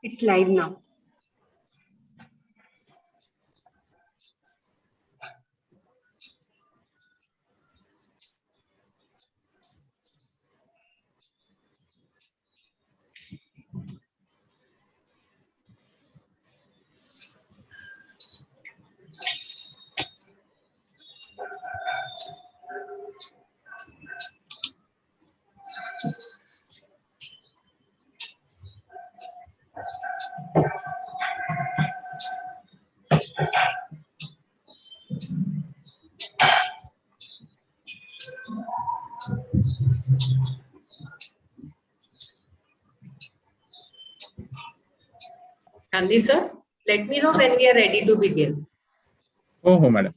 It's live now. Gandhi sir, let me know when we are ready to begin. Oh, madam.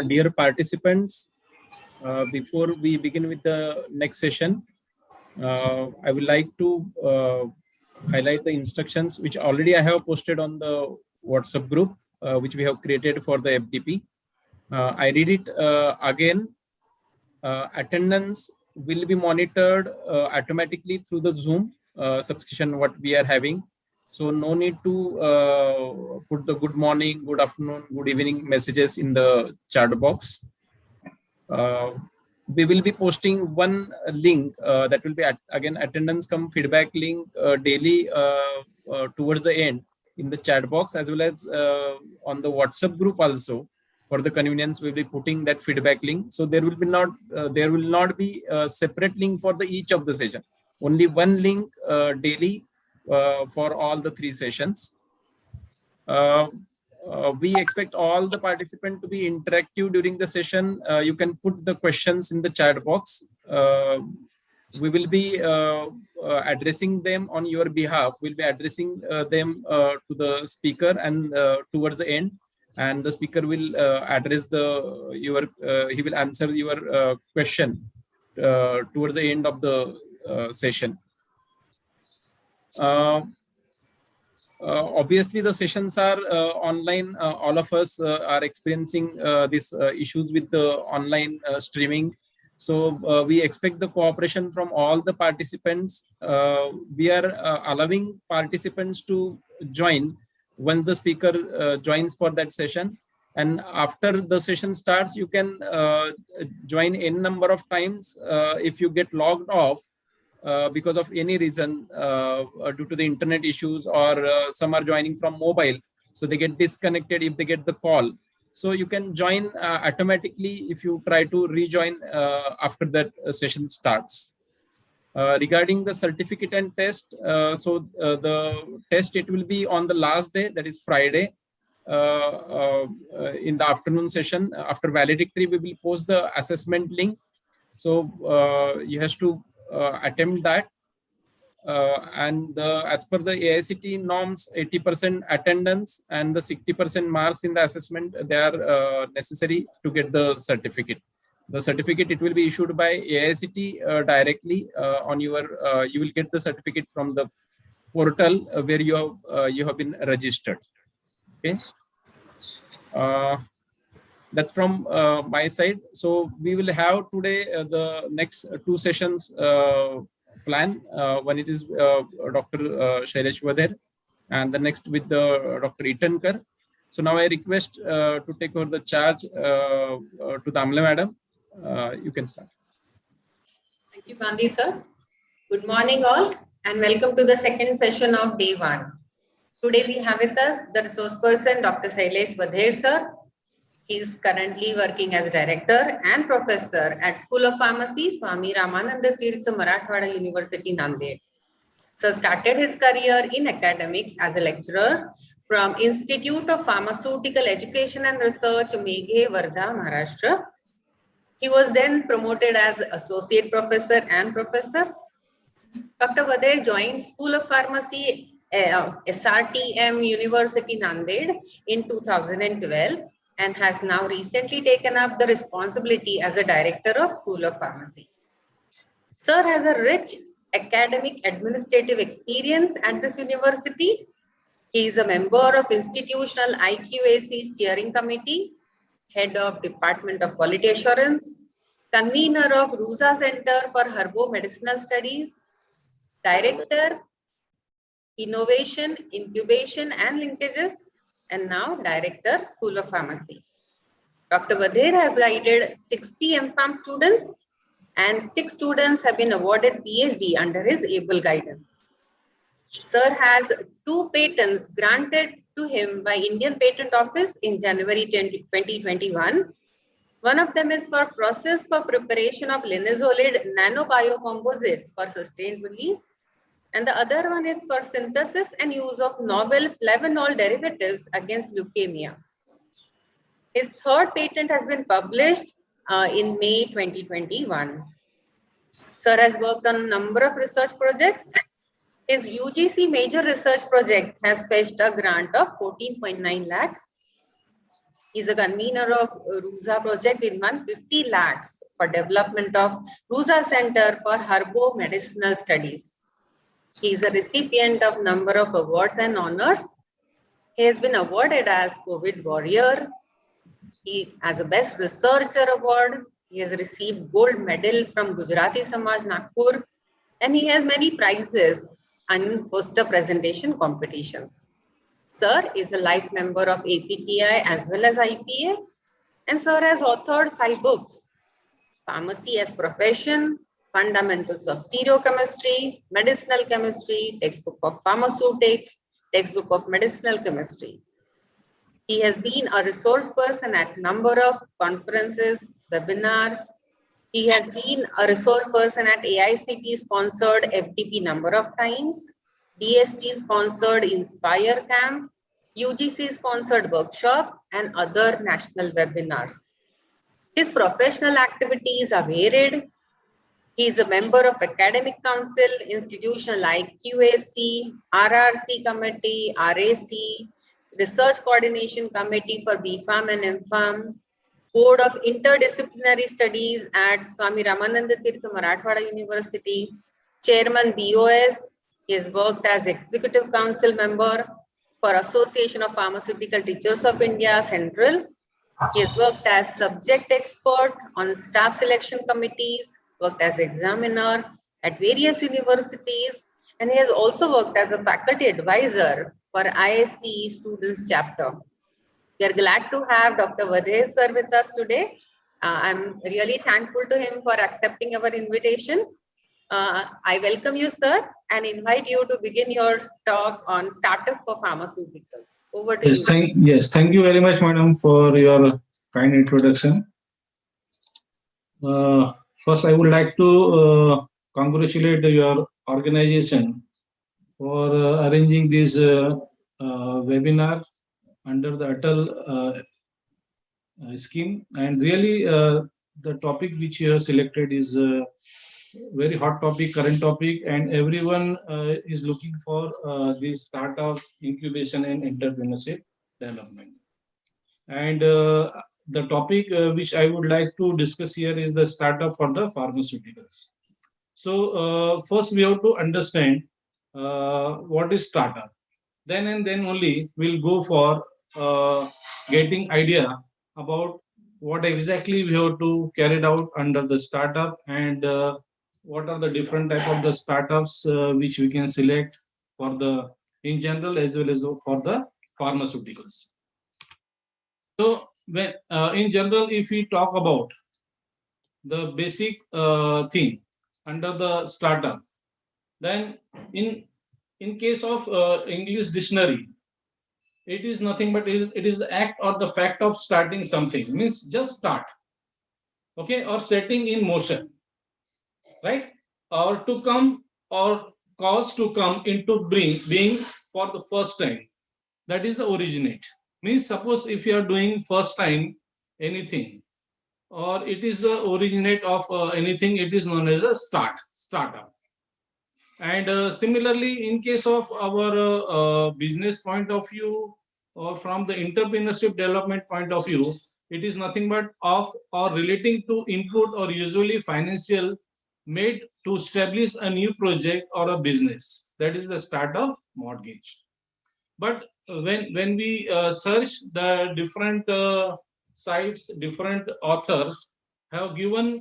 Dear participants, before we begin with the next session, I would like to highlight the instructions which already I have posted on the WhatsApp group, which we have created for the FDP. I read it again. Attendance will be monitored automatically through the Zoom subscription what we are having. So no need to put the good morning, good afternoon, good evening messages in the chat box. We will be posting one link that will be again attendance come feedback link daily towards the end in the chat box, as well as on the WhatsApp group also. For the convenience, we will be putting that feedback link. So there will not be a separate link for the each of the session. Only one link daily for all the 3 sessions. We expect all the participants to be interactive during the session. You can put the questions in the chat box. We will be addressing them on your behalf. We'll be addressing them to the speaker and towards the end, and the speaker will address he will answer your question towards the end of the session. Obviously, the sessions are online. All of us are experiencing these issues with the online streaming. So we expect the cooperation from all the participants. We are allowing participants to join once the speaker joins for that session. And after the session starts, you can join n number of times. If you get logged off, because of any reason, due to the internet issues, or some are joining from mobile, so they get disconnected if they get the call. So you can join automatically if you try to rejoin after that session starts. Regarding the certificate and test, the test, it will be on the last day, that is Friday, in the afternoon session. After valedictory, we will post the assessment link. So you have to attempt that, and as per the AICTE norms, 80% attendance and the 60% marks in the assessment, they are necessary to get the certificate. The certificate, it will be issued by AICT directly on your, you will get the certificate from the portal where you have been registered. Okay. That's from my side. So we will have today the next two sessions plan. One it is Dr. Shailesh Vadher, and the next with the Dr. Itankar. So now I request to take over the charge to Damle madam. You can start. Thank you, Gandhi sir. Good morning all, and welcome to the second session of day 1. Today we have with us the resource person Dr. Shailesh Vadher sir. He is currently working as director and professor at School of Pharmacy, Swami Ramananda Tirtha Marathwada University, Nanded. So started his career in academics as a lecturer from Institute of Pharmaceutical Education and Research, Meghe, Wardha, Maharashtra. He was then promoted as associate professor and professor. Dr. Vadher joined School of Pharmacy, SRTM University, Nanded in 2012 and has now recently taken up the responsibility as a director of School of Pharmacy. Sir has a rich academic administrative experience at this university. He is a member of Institutional IQAC Steering Committee, head of Department of Quality Assurance, convener of RUSA Center for Herbo Medicinal Studies, director, Innovation, Incubation and Linkages, and now director, School of Pharmacy. Dr. Vadher has guided 60 MPharm students and 6 students have been awarded PhD under his able guidance. Sir has 2 patents granted to him by Indian Patent Office in January 2021. One of them is for process for preparation of linezolid nanobiocomposite for sustained release, and the other one is for synthesis and use of novel flavonol derivatives against leukemia. His 3rd patent has been published in May 2021. Sir has worked on a number of research projects. His UGC major research project has fetched a grant of 14.9 lakhs. He is a convener of RUSA project with 150 lakhs for development of RUSA Center for Herbo Medicinal Studies. He is a recipient of number of awards and honors. He has been awarded as COVID Warrior. He has a Best Researcher Award. He has received Gold Medal from Gujarati Samaj Nagpur, and he has many prizes and poster presentation competitions. Sir is a life member of APTI as well as IPA, and Sir has authored 5 books: Pharmacy as Profession, Fundamentals of Stereochemistry, Medicinal Chemistry, Textbook of Pharmaceutics, Textbook of Medicinal Chemistry. He has been a resource person at number of conferences, webinars. He has been a resource person at AICT sponsored FDP number of times, DST sponsored Inspire Camp, UGC sponsored workshop, and other national webinars. His professional activities are varied. He is a member of Academic Council, institutional like QAC, RRC Committee, RAC, Research Coordination Committee for BPharm and MPharm, Board of Interdisciplinary Studies at Swami Ramananda Tirtha Marathwada University, Chairman BOS. He has worked as Executive Council member for Association of Pharmaceutical Teachers of India, Central. He has worked as subject expert on staff selection committees, worked as examiner at various universities, and he has also worked as a faculty advisor for ISTE Students Chapter. We are glad to have Dr. Vadher sir with us today. I'm really thankful to him for accepting our invitation. I welcome you, sir, and invite you to begin your talk on startup for pharmaceuticals. Over to you. Thank you very much, madam, for your kind introduction. First, I would like to congratulate your organization for arranging this webinar under the Atal scheme, and really the topic which you have selected is very hot topic, current topic, and everyone is looking for this startup incubation and entrepreneurship development. And the topic which I would like to discuss here is the startup for the pharmaceuticals. So first we have to understand what is startup. Then and then only we'll go for getting idea about what exactly we have to carry out under the startup, and what are the different type of the startups which we can select for the in general as well as for the pharmaceuticals. So when in general, if we talk about the basic thing under the startup, then in case of English dictionary, it is nothing but it is the act or the fact of starting something, means just start, okay, or setting in motion, right, or to come or cause to come into being for the first time. That is the originate. Means suppose if you are doing first time anything, or it is the originate of anything, it is known as a startup. And similarly, in case of our business point of view, or from the entrepreneurship development point of view, it is nothing but of or relating to input or usually financial made to establish a new project or a business. That is the startup mortgage. But when we search the different sites, different authors have given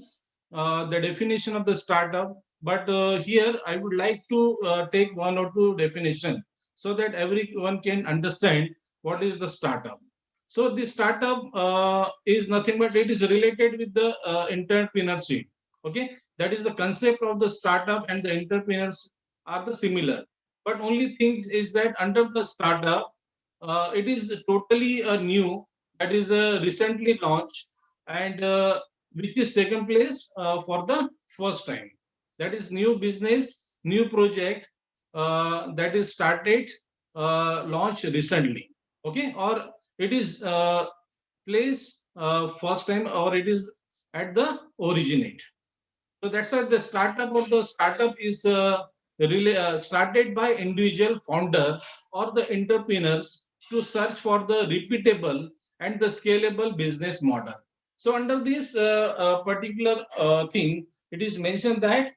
the definition of the startup. But here I would like to take one or two definition so that everyone can understand what is the startup. So the startup is nothing but it is related with the entrepreneurship. Okay, that is the concept of the startup, and the entrepreneurs are the similar. But only thing is that under the startup, it is totally new, that is recently launched, and which is taken place for the first time. That is new business, new project that is started, launched recently. Okay, or it is placed first time, or it is at the originate. So that's why the startup of the startup is really started by individual founder or the entrepreneurs to search for the repeatable and the scalable business model. So under this particular thing, it is mentioned that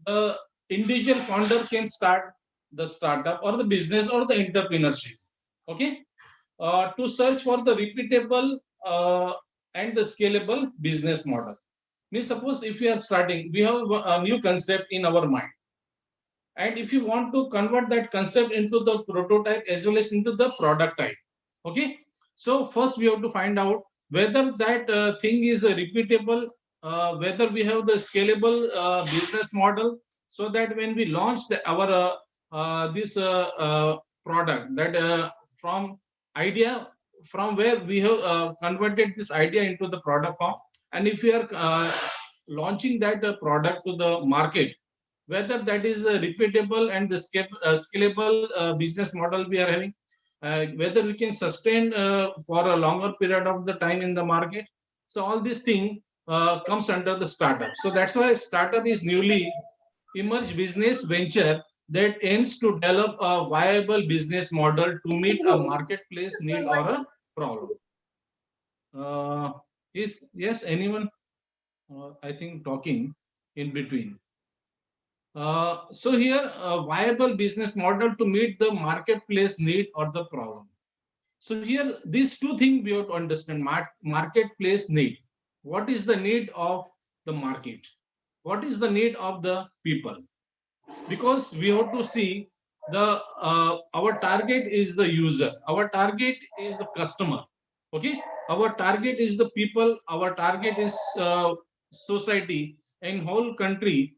the individual founder can start the startup or the business or the entrepreneurship. Okay, to search for the repeatable and the scalable business model. Means suppose if we are starting, we have a new concept in our mind, and if you want to convert that concept into the prototype as well as into the product type. Okay, so first we have to find out whether that thing is repeatable, whether we have the scalable business model, so that when we launch our this product, that from idea, from where we have converted this idea into the product form, and if we are launching that product to the market, whether that is a repeatable and the scalable business model we are having, whether we can sustain for a longer period of the time in the market. So all these thing comes under the startup. So that's why startup is newly emerged business venture that aims to develop a viable business model to meet a marketplace need or a problem. Is yes anyone? I think talking in between. So here, a viable business model to meet the marketplace need or the problem. So here, these two things we have to understand: marketplace need. What is the need of the market? What is the need of the people? Because we have to see the our target is the user. Our target is the customer. Okay, our target is the people. Our target is society in whole country,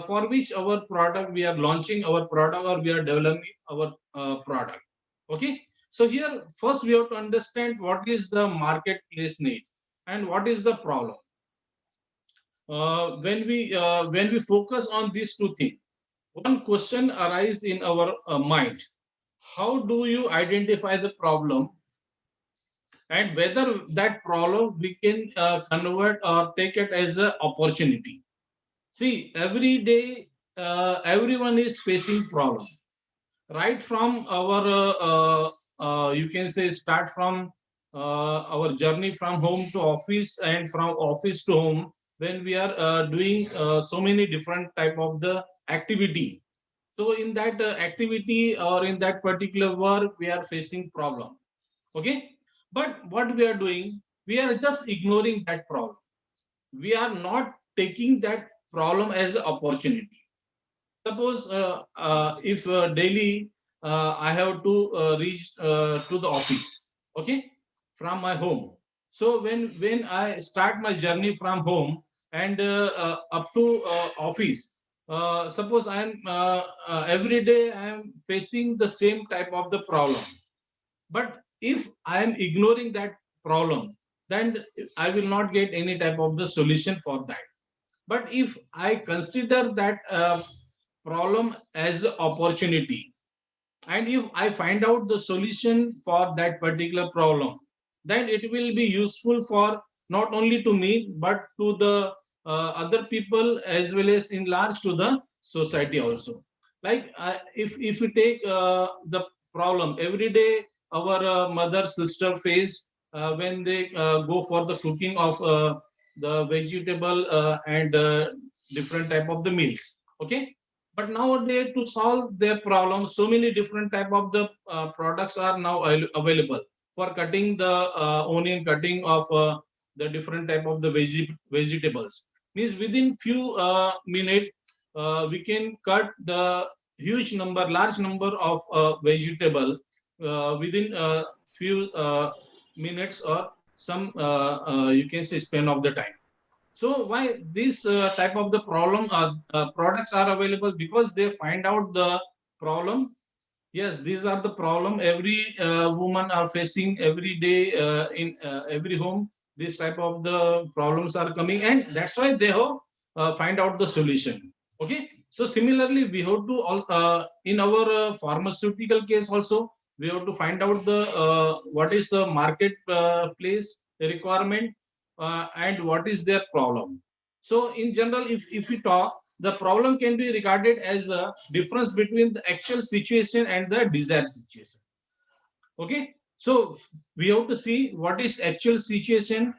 for which our product we are launching our product or we are developing our product. Okay, so here first we have to understand what is the marketplace need and what is the problem. When we focus on these two things, one question arises in our mind: how do you identify the problem, and whether that problem we can convert or take it as an opportunity? See, every day everyone is facing problem, right from our you can say start from our journey from home to office and from office to home, when we are doing so many different type of the activity. So in that activity or in that particular work, we are facing problem. Okay, but what we are doing, we are just ignoring that problem. We are not taking that problem as an opportunity. Suppose if daily I have to reach to the office, okay, from my home. So when I start my journey from home and up to office, suppose I am every day I am facing the same type of the problem. But if I am ignoring that problem, then I will not get any type of the solution for that. But if I consider that problem as an opportunity, and if I find out the solution for that particular problem, then it will be useful for not only to me, but to the other people, as well as in large to the society also. Like if we take the problem every day, our mother sister face when they go for the cooking of the vegetable and different type of the meals. Okay, but nowadays, to solve their problem, so many different type of the products are now available for cutting the onion, cutting of the different type of the vegetables. Means within few minutes, we can cut the large number of vegetable within few minutes or some you can say span of the time. So why this type of the problem products are available? Because they find out the problem. Yes, these are the problem every woman are facing every day in every home. This type of the problems are coming, and that's why they have find out the solution. Okay. So similarly, we have to in our pharmaceutical case also, we have to find out the what is the market place requirement and what is their problem. So in general, if we talk, the problem can be regarded as a difference between the actual situation and the desired situation. Okay, so we have to see what is actual situation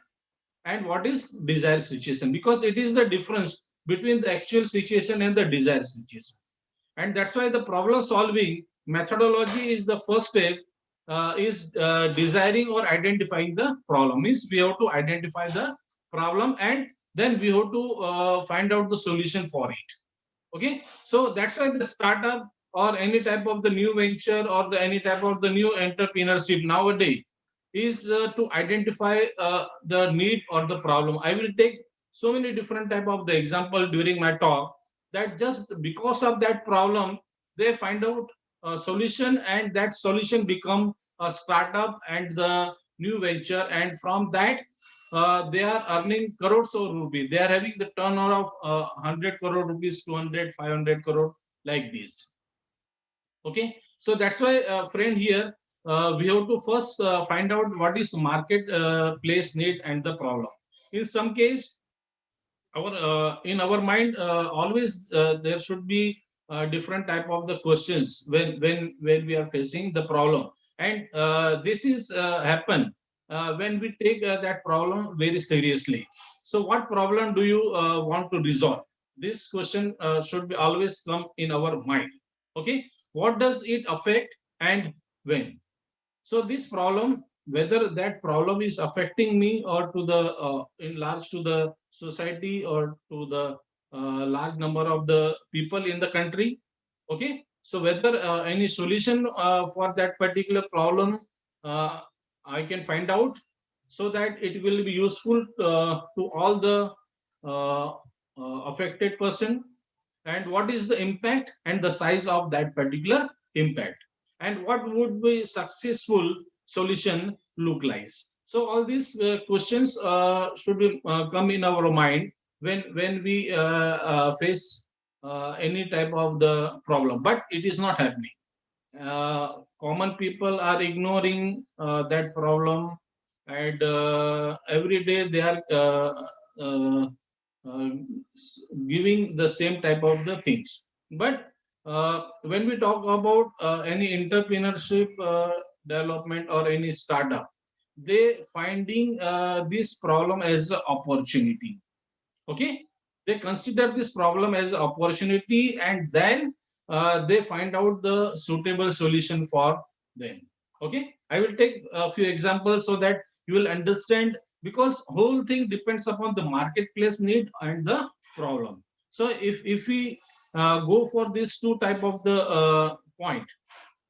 and what is desired situation, because it is the difference between the actual situation and the desired situation. And that's why the problem solving methodology is the first step, is desiring or identifying the problem. Means we have to identify the problem, and then we have to find out the solution for it. Okay, so that's why the startup or any type of the new venture or the any type of the new entrepreneurship nowadays is to identify the need or the problem. I will take so many different type of the example during my talk, that just because of that problem they find out a solution, and that solution become a startup and the new venture, and from that they are earning crores of rupees. They are having the turnover of 100 crore rupees, 200, 500 crore, like this. Okay, so that's why friend here we have to first find out what is market place need and the problem. In some case, our in our mind always there should be different type of the questions when we are facing the problem, and this is happen when we take that problem very seriously. So what problem do you want to resolve? This question should be always come in our mind. Okay, what does it affect and when? So this problem, whether that problem is affecting me or to the in large to the society or to the large number of the people in the country. Okay, so whether any solution for that particular problem I can find out, so that it will be useful to all the uh, affected person, and what is the impact and the size of that particular impact, and what would be successful solution look like. So all these questions should be, come in our mind when we face any type of the problem, but it is not happening. Common people are ignoring that problem, and every day they are uh, uh, giving the same type of the things. But when we talk about any entrepreneurship development or any startup, they finding this problem as an opportunity. Okay, they consider this problem as an opportunity, and then they find out the suitable solution for them. Okay, I will take a few examples so that you will understand, because whole thing depends upon the marketplace need and the problem. So if we go for these two type of the point,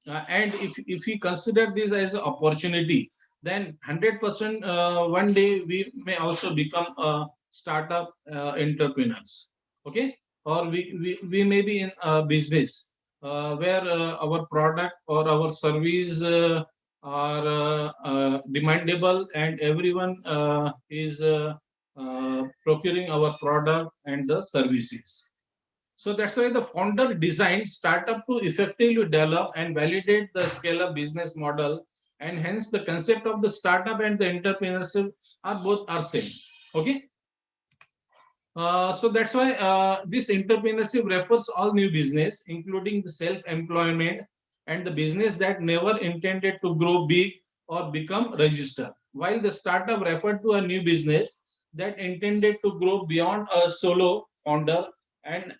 and if we consider this as an opportunity, then 100% one day we may also become a startup entrepreneurs. Okay, or we may be in a business where our product or our service are demandable, and everyone is procuring our product and the services. So that's why the founder designed startup to effectively develop and validate the scale-up business model, and hence the concept of the startup and the entrepreneurship are both are same. Okay, so that's why this entrepreneurship refers all new business, including the self-employment and the business that never intended to grow big or become registered. While the startup referred to a new business that intended to grow beyond a solo founder and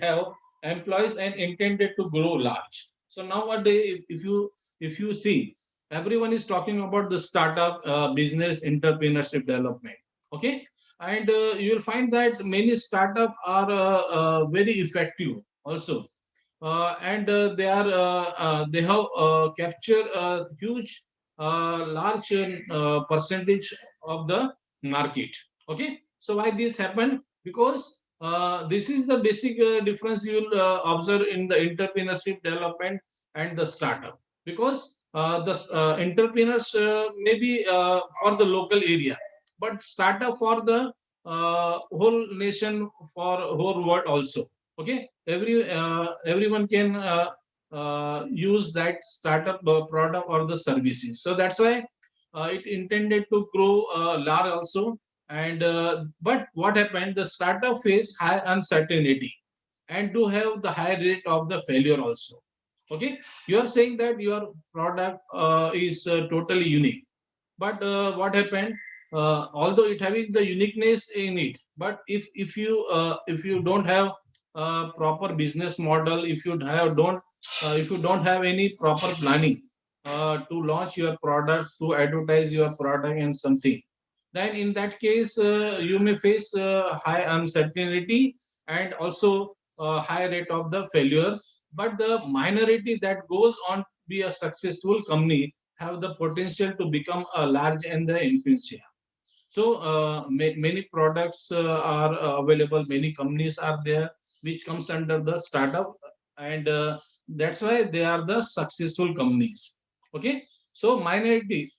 have employees and intended to grow large. So nowadays, if you see, everyone is talking about the startup business entrepreneurship development. Okay, and you will find that many startup are very effective also, and they have captured a huge large percentage of the market. Okay, so why this happened? Because this is the basic difference you will observe in the entrepreneurship development and the startup. Because the entrepreneurs may be for the local area, but startup for the whole nation, for whole world also. Okay, everyone can use that startup product or the services. So that's why it intended to grow large also. And but what happened, the startup face high uncertainty and do have the high rate of the failure also. Okay, you are saying that your product is totally unique, but what happened, although it having the uniqueness in it, but if you don't have a proper business model, if you don't have any proper planning to launch your product, to advertise your product and something, then in that case you may face high uncertainty and also high rate of the failure. But the minority that goes on to be a successful company have the potential to become a large and the influential. So many products are available, many companies are there which comes under the startup, and that's why they are the successful companies. Okay, so minority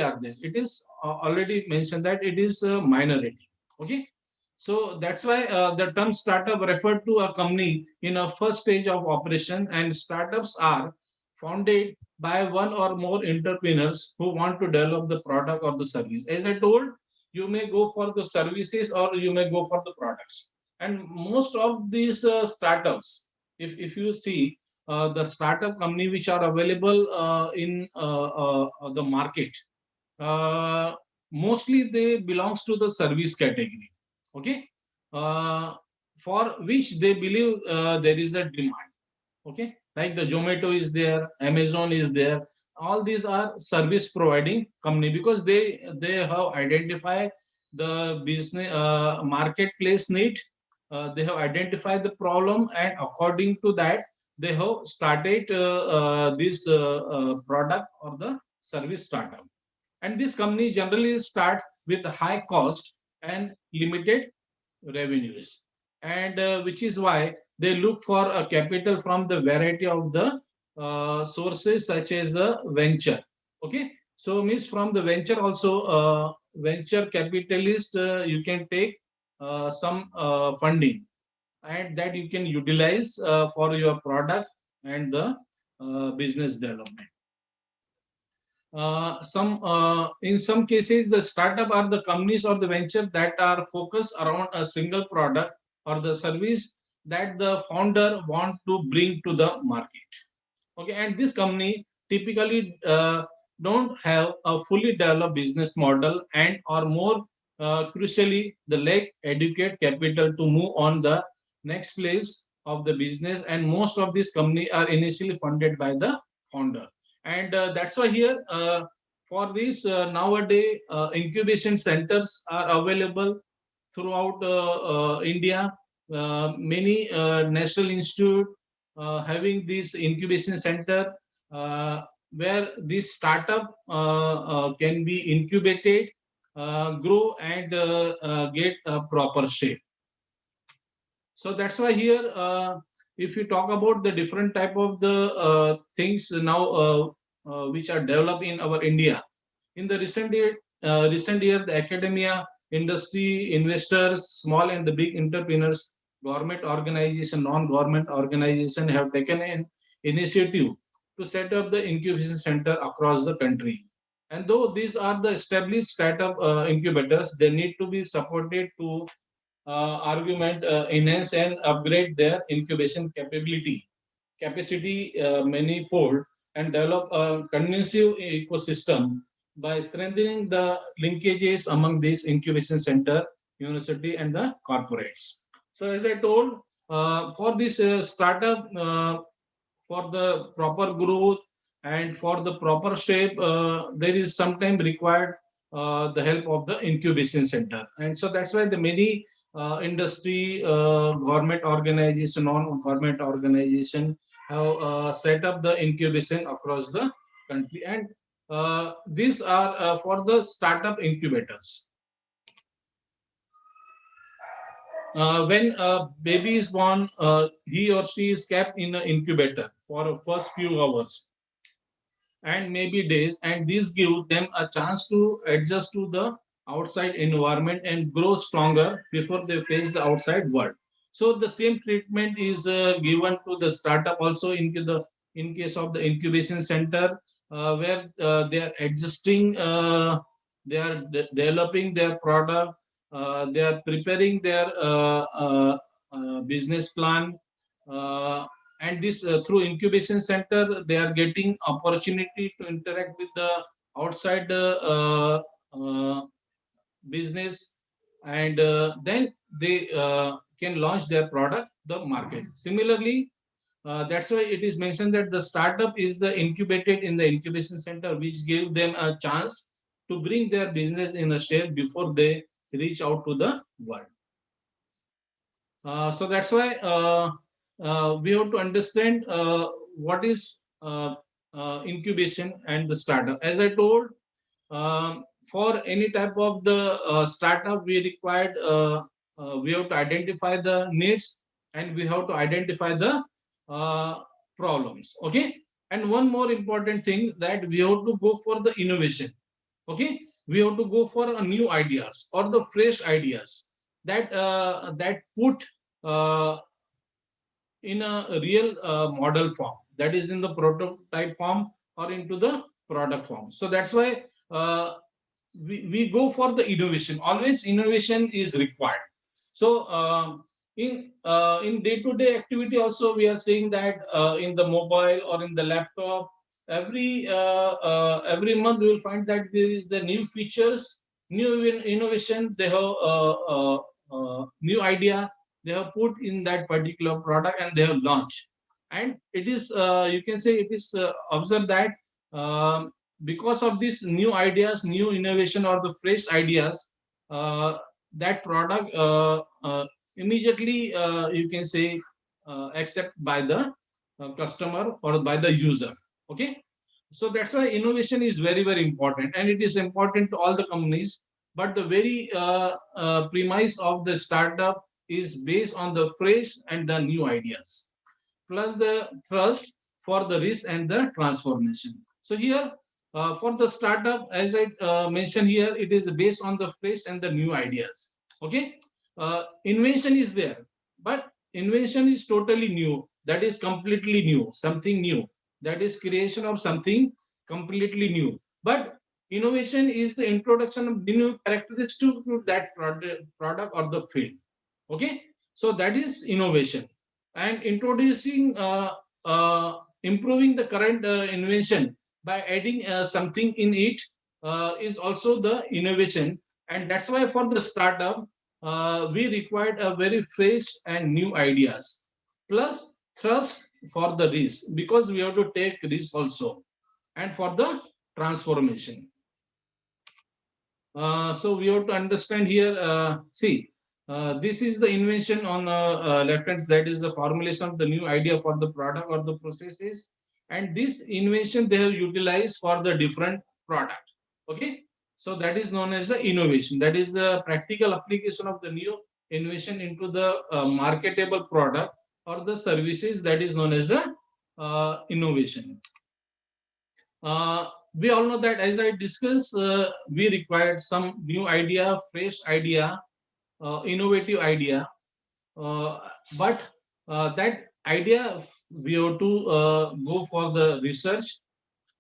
are there. It is already mentioned that it is a minority. Okay, so that's why the term startup referred to a company in a first stage of operation, and startups are founded by one or more entrepreneurs who want to develop the product or the service. As I told, you may go for the services or you may go for the products. And most of these startups, if you see the startup company which are available in the market, mostly they belongs to the service category. Okay, uh, for which they believe there is a demand. Okay, like the Zomato is there, Amazon is there. All these are service providing company, because they have identified the business marketplace need. They have identified the problem, and according to that they have started this product or the service startup. And this company generally start with high cost and limited revenues, and which is why they look for a capital from the variety of the sources, such as a venture. Okay, so means from the venture also, venture capitalist, you can take some funding, and that you can utilize for your product and the business development. Some In some cases, the startup are the companies or the venture that are focused around a single product or the service that the founder want to bring to the market. Okay, and this company typically don't have a fully developed business model and or more crucially, the lack educate capital to move on the next phase of the business. And most of these companies are initially funded by the founder. And that's why here for this nowadays incubation centers are available throughout India. Many national institute having this incubation center where this startup can be incubated, grow and get a proper shape. So that's why here, if you talk about the different type of the things now which are developed in our India, in the recent year, the academia, industry, investors, small and the big entrepreneurs, government organization, non-government organization have taken an initiative to set up the incubation center across the country. And though these are the established startup incubators, they need to be supported to argument enhance and upgrade their incubation capacity manifold and develop a conducive ecosystem by strengthening the linkages among these incubation center, university, and the corporates. So, as I told, for this startup, for the proper growth and for the proper shape, there is sometimes required the help of the incubation center. And so that's why the many industry, government organization, non-government organization have set up the incubation across the country. And these are for the startup incubators. When a baby is born, he or she is kept in an incubator for the first few hours and maybe days, and this gives them a chance to adjust to the outside environment and grow stronger before they face the outside world. So the same treatment is given to the startup also in case of the incubation center, where they are adjusting, they are developing their product, they are preparing their business plan, and this through incubation center they are getting opportunity to interact with the outside business, and then they can launch their product the market. Similarly, that's why it is mentioned that the startup is the incubated in the incubation center, which gave them a chance to bring their business in a shape before they reach out to the world. So that's why we have to understand what is incubation and the startup. As I told, for any type of the startup, we have to identify the needs and we have to identify the problems. Okay, and one more important thing that we have to go for the innovation. Okay, we have to go for a new ideas or the fresh ideas that put uh, in a real model form, that is in the prototype form or into the product form. So that's why we go for the innovation. Always innovation is required. So in day-to-day activity also we are seeing that in the mobile or in the laptop, every month we will find that there is the new features, new innovation. They have new idea they have put in that particular product and they have launched. And it is you can say it is observed that because of these new ideas, new innovation or the fresh ideas, that product immediately you can say accept by the customer or by the user. Okay, so that's why innovation is very very important, and it is important to all the companies. But the very premise of the startup is based on the fresh and the new ideas, plus the thrust for the risk and the transformation. So here, for the startup, as I mentioned here, it is based on the fresh and the new ideas. Okay, invention is there, but invention is totally new. That is completely new, something new. That is creation of something completely new. But innovation is the introduction of new characteristics to that product or the field. Okay, so that is innovation, and introducing improving the current invention by adding something in it is also the innovation. And that's why for the startup, we required a very fresh and new ideas, plus thrust for the risk, because we have to take risk also, and for the transformation. So we have to understand here, see, this is the invention on left hand, that is the formulation of the new idea for the product or the processes. And this invention they have utilized for the different product. Okay. So that is known as the innovation. That is the practical application of the new invention into the marketable product or the services. That is known as the innovation. We all know that, as I discussed, we required some new idea, fresh idea, innovative idea. Uh, but that idea, we have to go for the research.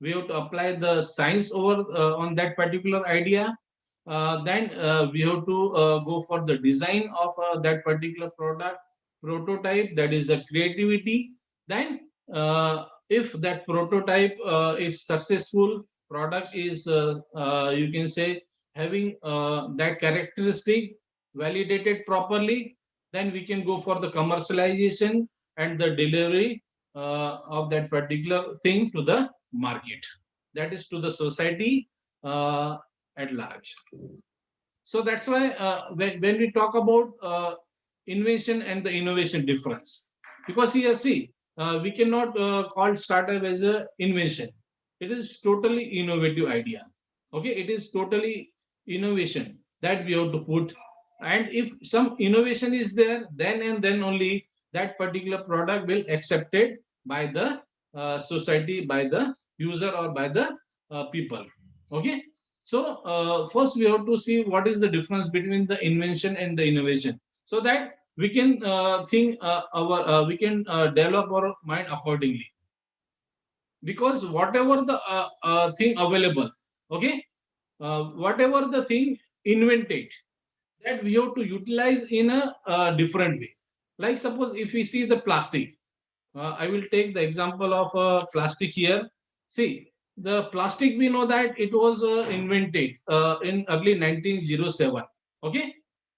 We have to apply the science over on that particular idea. Then we have to go for the design of that particular product, prototype, that is the creativity. Then if that prototype is successful, product is you can say having that characteristic validated properly, then we can go for the commercialization and the delivery of that particular thing to the market, that is to the society at large. So that's why when we talk about invention and the innovation difference, because here see, we cannot call startup as a invention. It is totally innovative idea. Okay, it is totally innovation that we have to put. And if some innovation is there, then and then only that particular product will accepted by the society, by the user, or by the people. Okay. So first we have to see what is the difference between the invention and the innovation, so that we can think our we can develop our mind accordingly. Because whatever the thing available, okay, whatever the thing invented, that we have to utilize in a different way. Like suppose if we see the plastic, I will take the example of plastic here. See, the plastic, we know that it was invented in early 1907. Okay,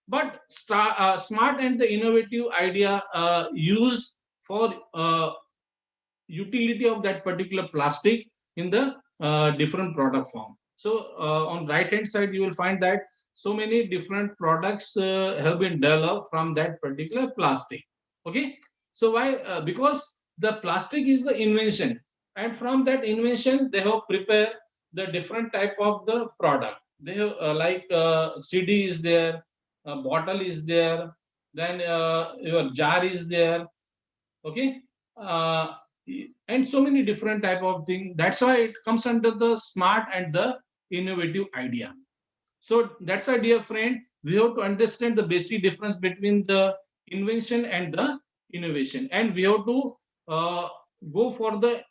but smart and the innovative idea used for utility of that particular plastic in the different product form. So on right hand side, you will find that so many different products have been developed from that particular plastic. Okay, so why? Because the plastic is the invention, and from that invention they have prepared the different type of the product. They have like CD is there, bottle is there, then your jar is there. Okay, uh, and so many different type of thing. That's why it comes under the smart and the innovative idea. So that's why, dear friend, we have to understand the basic difference between the invention and the innovation, and we have to uh, go for the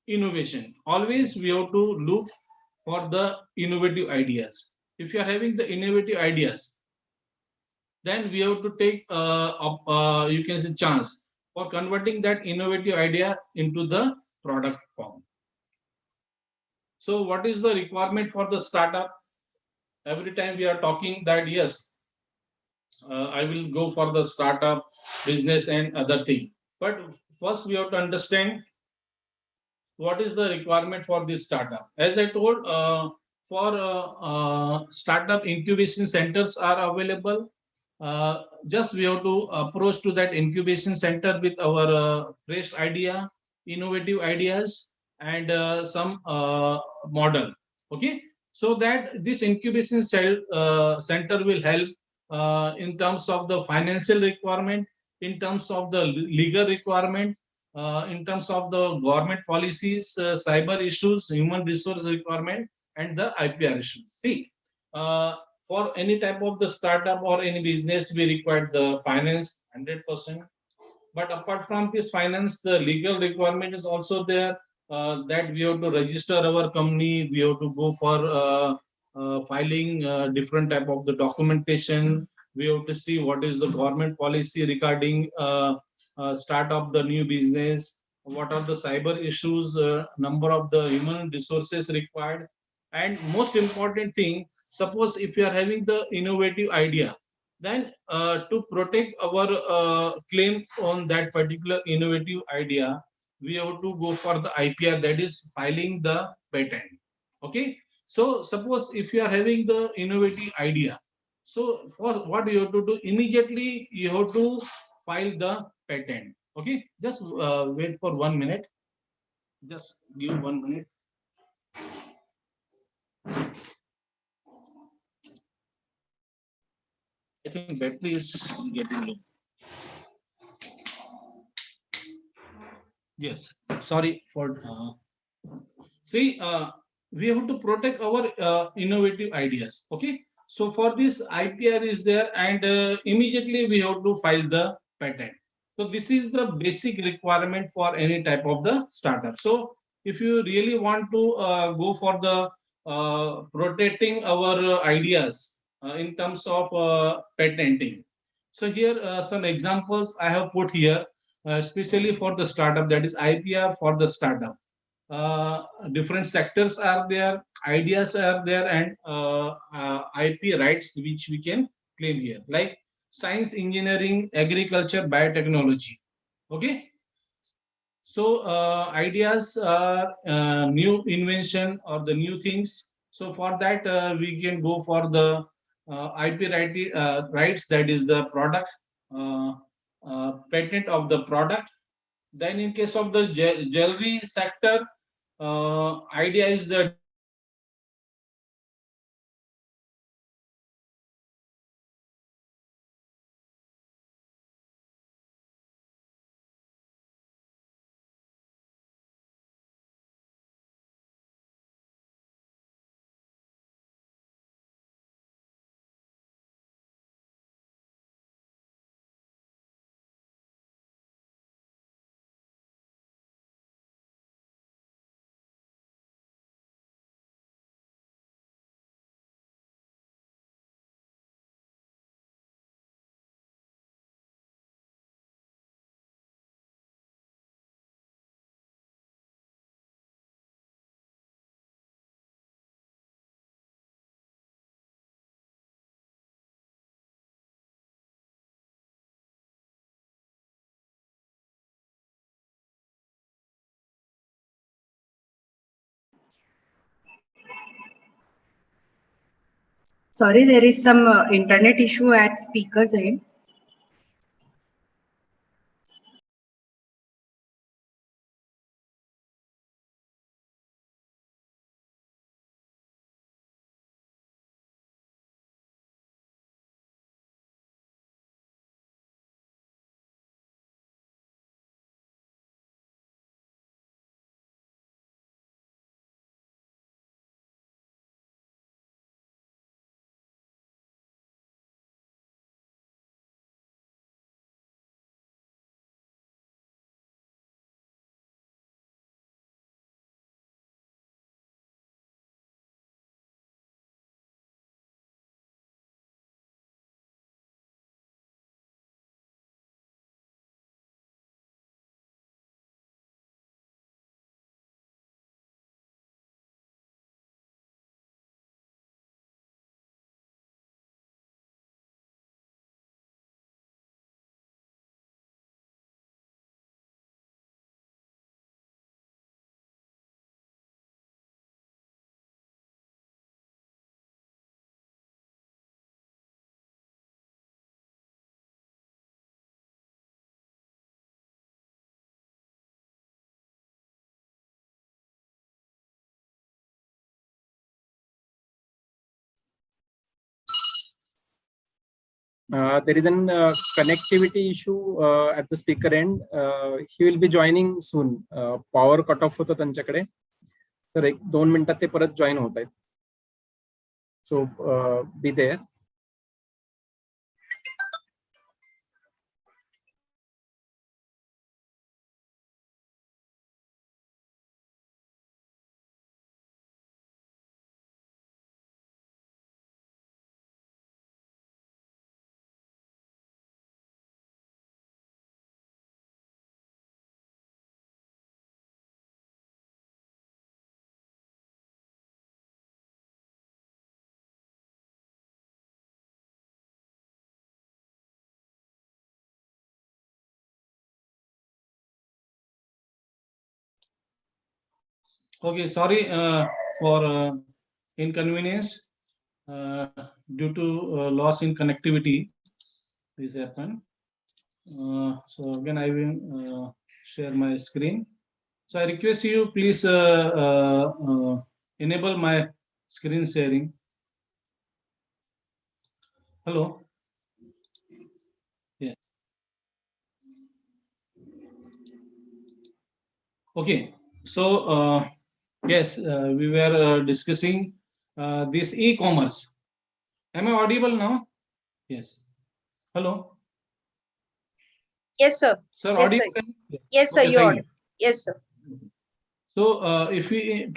innovation. Always we have to look for the innovative ideas. If you are having the innovative ideas, then we have to take you can say chance for converting that innovative idea into the product form. So what is the requirement for the startup? Every time we are talking that yes, I will go for the startup business and other thing, but first we have to understand what is the requirement for this startup. As I told, for startup incubation centers are available. Just we have to approach to that incubation center with our fresh idea, innovative ideas, and some model. Okay, so that this incubation center will help in terms of the financial requirement, in terms of the legal requirement, in terms of the government policies, cyber issues, human resource requirement, and the IPR issues. See, for any type of the startup or any business, we require the finance 100%. But apart from this finance, the legal requirement is also there, that we have to register our company. We have to go for filing different type of the documentation. We have to see what is the government policy regarding start of the new business. what are the cyber issues, number of the human resources required, and most important thing, suppose if you are having the innovative idea, then to protect our claim on that particular innovative idea, we have to go for the IPR, that is filing the patent. Okay, so suppose if you are having the innovative idea, so for what you have to do, immediately you have to file the patent. Okay, just wait for 1 minute. Just give 1 minute. I think battery is getting low. Yes, sorry for. See, we have to protect our innovative ideas. Okay, so for this IPR is there, and immediately we have to file the patent. So this is the basic requirement for any type of the startup. So if you really want to go for the protecting our ideas in terms of patenting, so here some examples I have put here, especially for the startup, that is IPR for the startup. uh, Different sectors are there, ideas are there, and IP rights which we can claim here, like science, engineering, agriculture, biotechnology. Okay, so ideas are new invention or the new things. So for that, we can go for the rights, that is the product, patent of the product. Then in case of the jewelry sector, idea is the design, manufacturing, manufacturing process, Sorry, there is some internet issue at speaker's end. There is an connectivity issue at the speaker end. He will be joining soon. Power cut off होतं त्यांच्याकडे, तर 1-2 मिनिटात ते परत join होत आहेत. So be there. Okay, sorry for inconvenience due to loss in connectivity. This happened. So again, I will share my screen. So I request you, please enable my screen sharing. Hello. Yeah. Okay. So yes, we were discussing this e-commerce. Am I audible now? Yes. Hello. Yes, sir. Sir, Yes, sir. audible? Yes, sir. Okay, You thank are. you. Yes, sir. So if we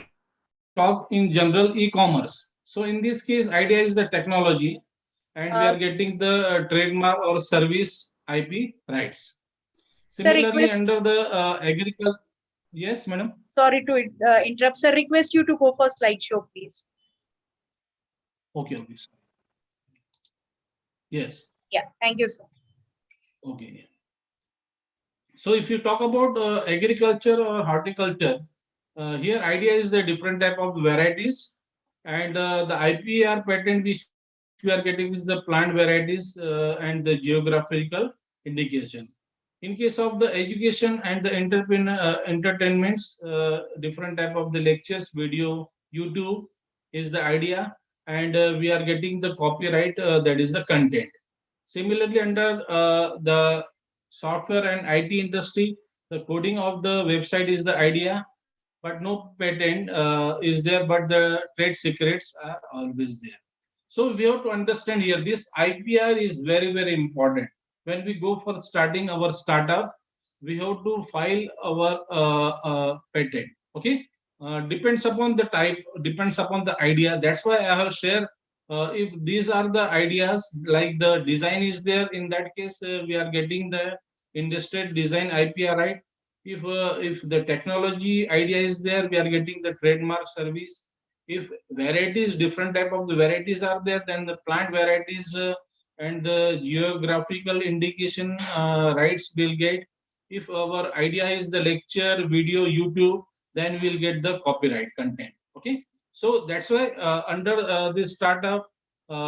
talk in general e-commerce, so in this case, idea is the technology, and we are getting the trademark or service IP rights. Sir, Similarly, request. under the agriculture, yes, madam. Sorry to interrupt, sir. Request you to go for slideshow, please. Okay, okay. Yes. Yeah. Thank you, sir. Okay. So if you talk about agriculture or horticulture, here idea is the different type of varieties, and the IPR patent which we are getting is the plant varieties and the geographical indication. In case of the education and the entertainments, different type of the lectures, video, YouTube is the idea, and we are getting the copyright, that is the content. Similarly, under the software and IT industry, the coding of the website is the idea, but no patent is there, but the trade secrets are always there. So we have to understand here this IPR is very, very important. When we go for starting our startup, we have to file our patent. Okay, depends upon the type, depends upon the idea. That's why I have shared. If these are the ideas, like the design is there, in that case we are getting the industrial design IPR right. If the technology idea is there, we are getting the trademark service. If varieties, different type of the varieties are there, then the plant varieties and the geographical indication rights will get. If our idea is the lecture, video, YouTube, then we'll get the copyright content. Okay, so that's why under this startup,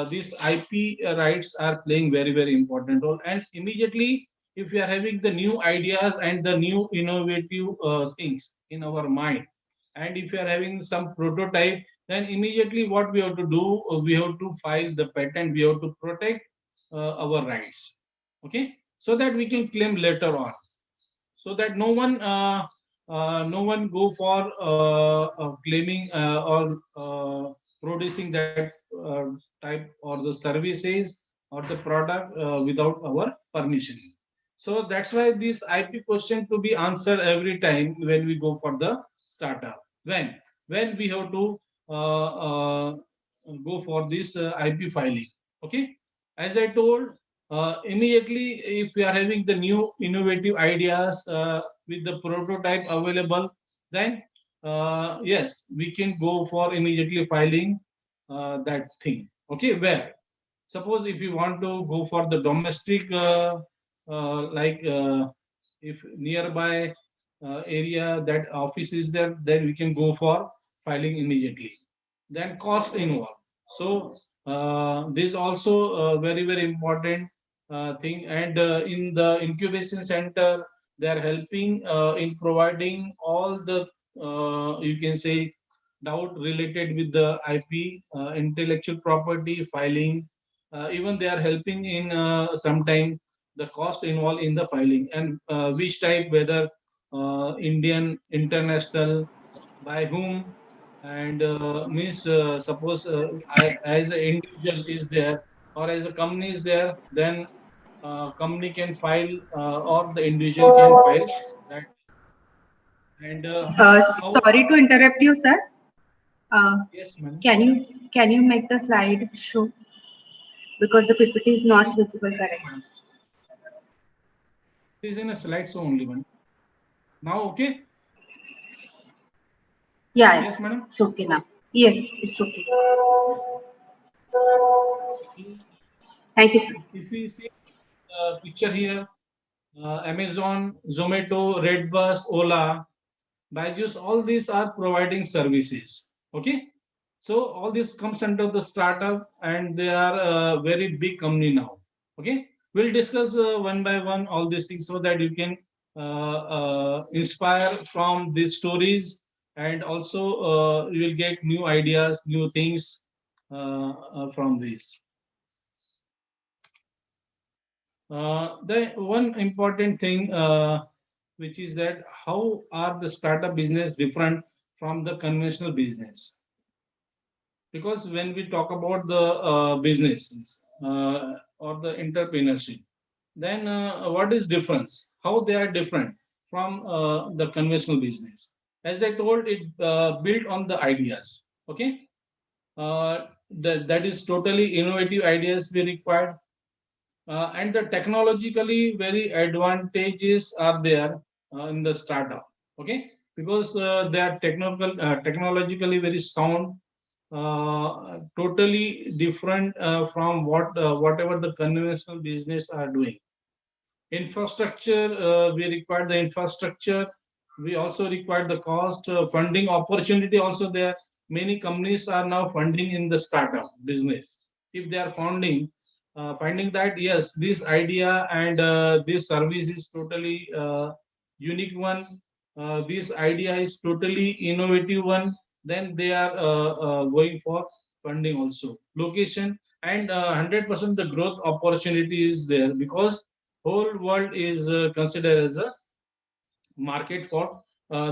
these IP rights are playing very, very important role. And immediately, if we are having the new ideas and the new innovative things in our mind, and if you are having some prototype, then immediately what we have to do, we have to file the patent, we have to protect our rights. Okay, so that we can claim later on, so that no one go for claiming or producing that type or the services or the product without our permission. So that's why this IP question to be answered every time when we go for the startup. When we have to uh, uh, go for this IP filing. Okay, as I told, immediately if we are having the new innovative ideas with the prototype available, then yes, we can go for immediately filing that thing. Okay, where suppose if you want to go for the domestic like if nearby area that office is there, then we can go for filing immediately. Then cost involved. So this also a very, very important thing. And in the incubation center, they are helping in providing all the you can say doubt related with the IP, intellectual property filing. Even they are helping in sometime the cost involved in the filing, and which type, whether Indian, international, by whom, and means suppose as an individual is there or as a company is there, then company can file or the individual can file that. And how? Sorry to interrupt you, sir. Uh, Yes, madam. can you make the slide show, because the PPT is not visible Yes, correct. madam. It is in a slide so only one. Now, okay. Yeah, Yes, madam. it's okay now. Yes, it's okay. Yes. Thank you, sir. If we see picture here, Amazon, Zomato, redBus, Ola. Byju's, all these are providing services. Okay, so all this comes under the startup, and they are a very big company now. Okay, we'll discuss one by one all these things so that you can inspire from these stories, and also you will get new ideas, new things from this. The one important thing, which is that how are the startup business different from the conventional business? Because when we talk about the businesses or the entrepreneurship, then what is difference? How they are different from the conventional business? As I told, it built on the ideas. Okay, that is totally innovative ideas we required, and the technologically very advantages are there in the startup. Okay, because they are technologically very sound, totally different from whatever the conventional business are doing. Infrastructure, we require the infrastructure. We also require the cost, funding opportunity also there. Many companies are now funding in the startup business. If they are finding that yes, this idea and this service is totally unique one, this idea is totally innovative one, then they are going for funding also. Location and 100% the growth opportunity is there, because whole world is considered as a market for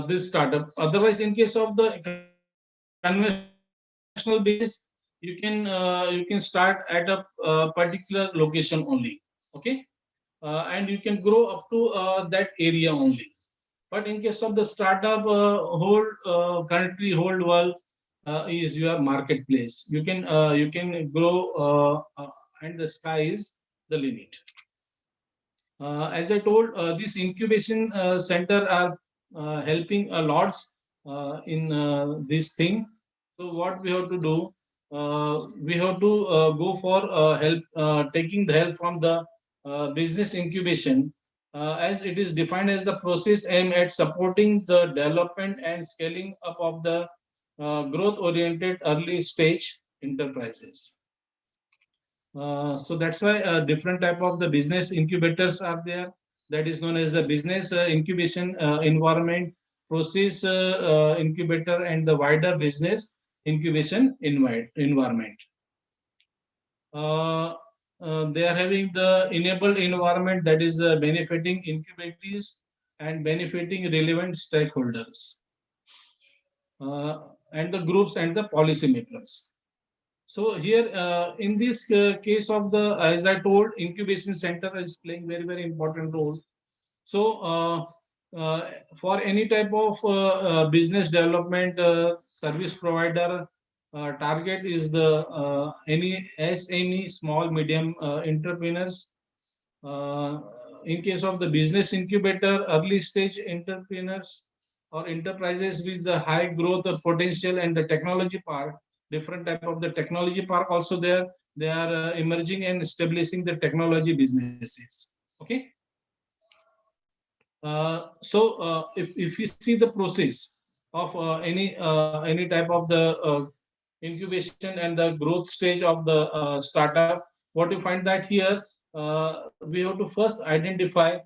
this startup. Otherwise, in case of the conventional business, you can start at a particular location only. Okay, and you can grow up to that area only. But in case of the startup, whole country, whole world is your marketplace. You can grow, and the sky is the limit. As I told, this incubation center are helping a lot in this thing. So what we have to do, we have to go for help, taking the help from the business incubation, as it is defined as the process aimed at supporting the development and scaling up of the growth-oriented early stage enterprises. So that's why different type of the business incubators are there. That is known as a business incubation environment, process incubator, and the wider business incubation environment. They are having the enabled environment, that is benefiting incubators and benefiting relevant stakeholders, and the groups and the policymakers. So here, in this case of the, as I told, incubation center is playing very important role. So for any type of business development service provider, target is the any SME, small medium entrepreneurs. In case of the business incubator, early stage entrepreneurs or enterprises with the high growth or potential, and the technology park, different type of the technology park also there. They are emerging and establishing the technology businesses. Okay. If we see the process of any type of the incubation and the growth stage of the startup, what you find that here, we have to first identify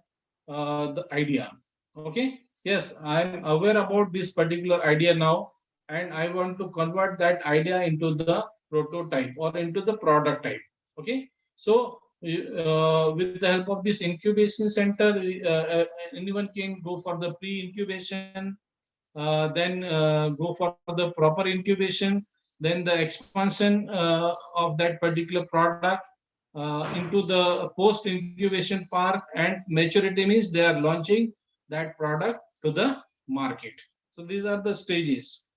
the idea. Okay, yes, I am aware about this particular idea now, and I want to convert that idea into the prototype or into the product type. Okay, so with the help of this incubation center, anyone can go for the pre-incubation, then go for the proper incubation, then the expansion of that particular product into the post incubation park, and maturity means they are launching that product to the market. So these are the stages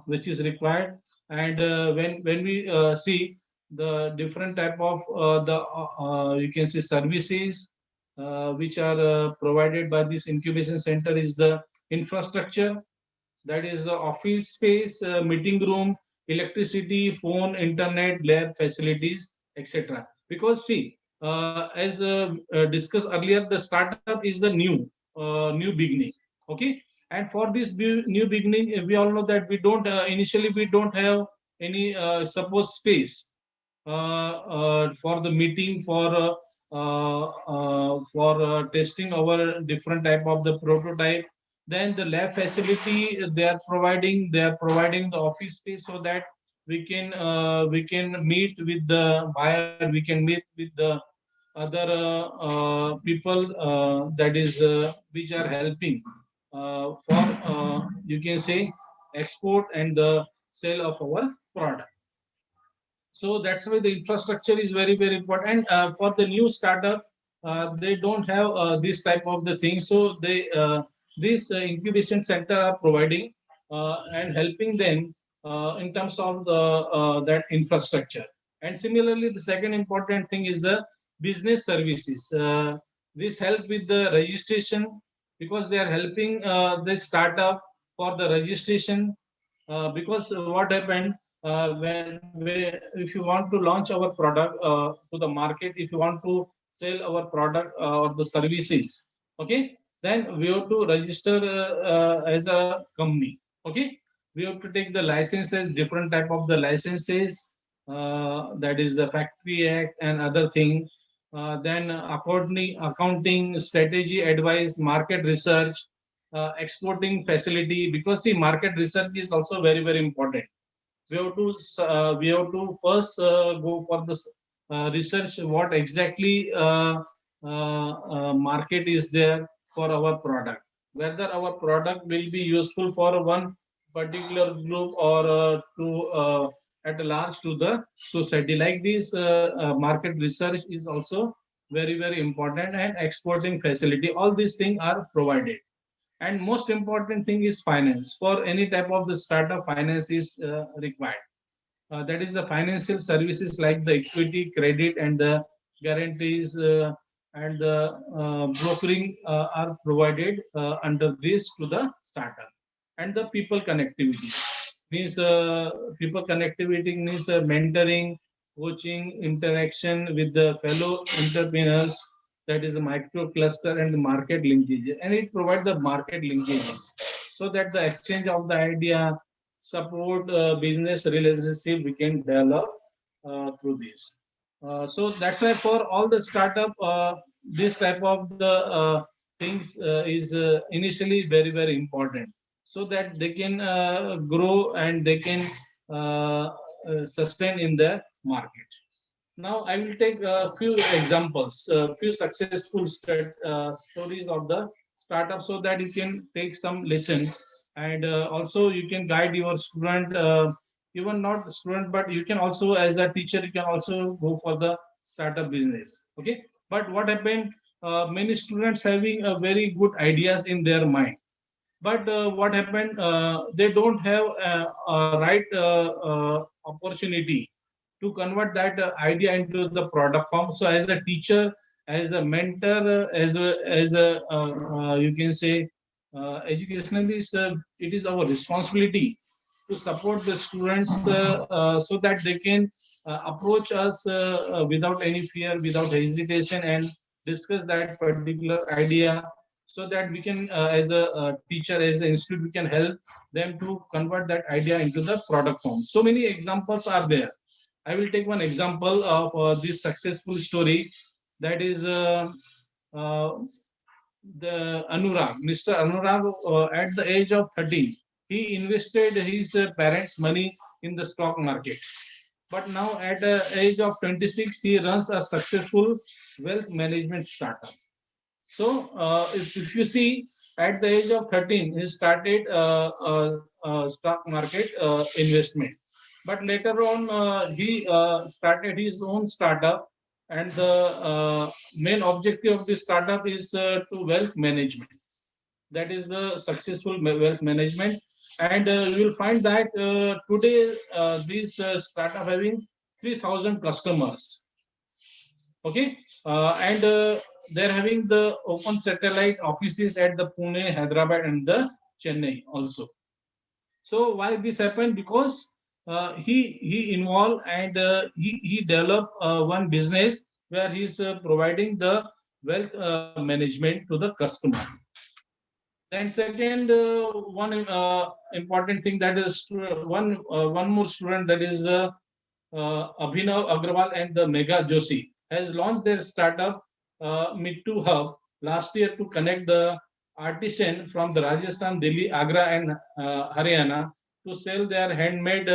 which is required. And when we see the different type of the you can say services which are provided by this incubation center, is the infrastructure, that is the office space, meeting room, electricity, phone, internet, lab facilities, etc. Because see, as discussed earlier, the startup is the new beginning. Okay, And for this new beginning, we all know that we don't initially we don't have any suppose space for the meeting for testing our different type of the prototype. Then the lab facility they are providing the office space so that we can meet with the buyer, we can meet with the other people that is which are helping for you can say export and the sale of our product. So that's why the infrastructure is very important. And for the new startup, they don't have this type of the thing. So they this incubation center are providing and helping them in terms of the that infrastructure. And similarly, the second important thing is the business services. This help with the registration because they are helping the startup for the registration. Because what happened if you want to launch our product to the market, if you want to sell our product or the services, okay, then we have to register as a company. Okay, we have to take the licenses, different type of the licenses, that is the Factory Act and other thing. Then accounting, strategy, advice, market research, exporting facility. Because see, market research is also very important. We have to first go for the research what exactly market is there for our product, whether our product will be useful for one particular group or at large to the society. Like this market research is also very important. And exporting facility, all these things are provided. And most important thing is finance. For any type of the startup, finance is required. That is the financial services like the equity, credit, and the guarantees and the brokering are provided under this to the startup. And the people connectivity means mentoring, coaching, interaction with the fellow entrepreneurs. That is a micro cluster and the market linkage, and it provides the market linkages so that the exchange of the idea, support business relationship we can develop through this. So that's why for all the startup, this type of the things is initially very important, so that they can grow and they can sustain in the market. Now I will take a few examples, a few successful stories of the startup, so that you can take some lessons. And also you can guide your student, even not student, but you can also as a teacher you can also go for the startup business. Okay, but what happened, many students having a very good ideas in their mind, but what happened, they don't have a right opportunity to convert that idea into the product form. So as a teacher, as a mentor, as a you can say educationalist, it is our responsibility to support the students so that they can approach us without any fear, without hesitation, and discuss that particular idea, so that we can as a teacher, as an institute, we can help them to convert that idea into the product form. So many examples are there. I will take one example of this successful story. That is uh, the Anurag, Mr. Anurag. At the age of 13, he invested his parents' money in the stock market. But now, at the age of 26, he runs a successful wealth management startup. So, if you see, at the age of 13, he started stock market investment. But later on, he started his own startup, and the main objective of this startup is to wealth management. That is the successful wealth management. And you will find that today this startup having 3,000 customers. Okay, and they're having the open satellite offices at the Pune, Hyderabad, and the Chennai also. So why this happened? Because he involved and he developed one business where he's providing the wealth management to the customer. Then second, one important thing, that is one more student, that is Abhinav Agrawal and the Megha Joshi, has launched their startup Mittu Hub last year to connect the artisan from the Rajasthan, Delhi, Agra, and Haryana to sell their handmade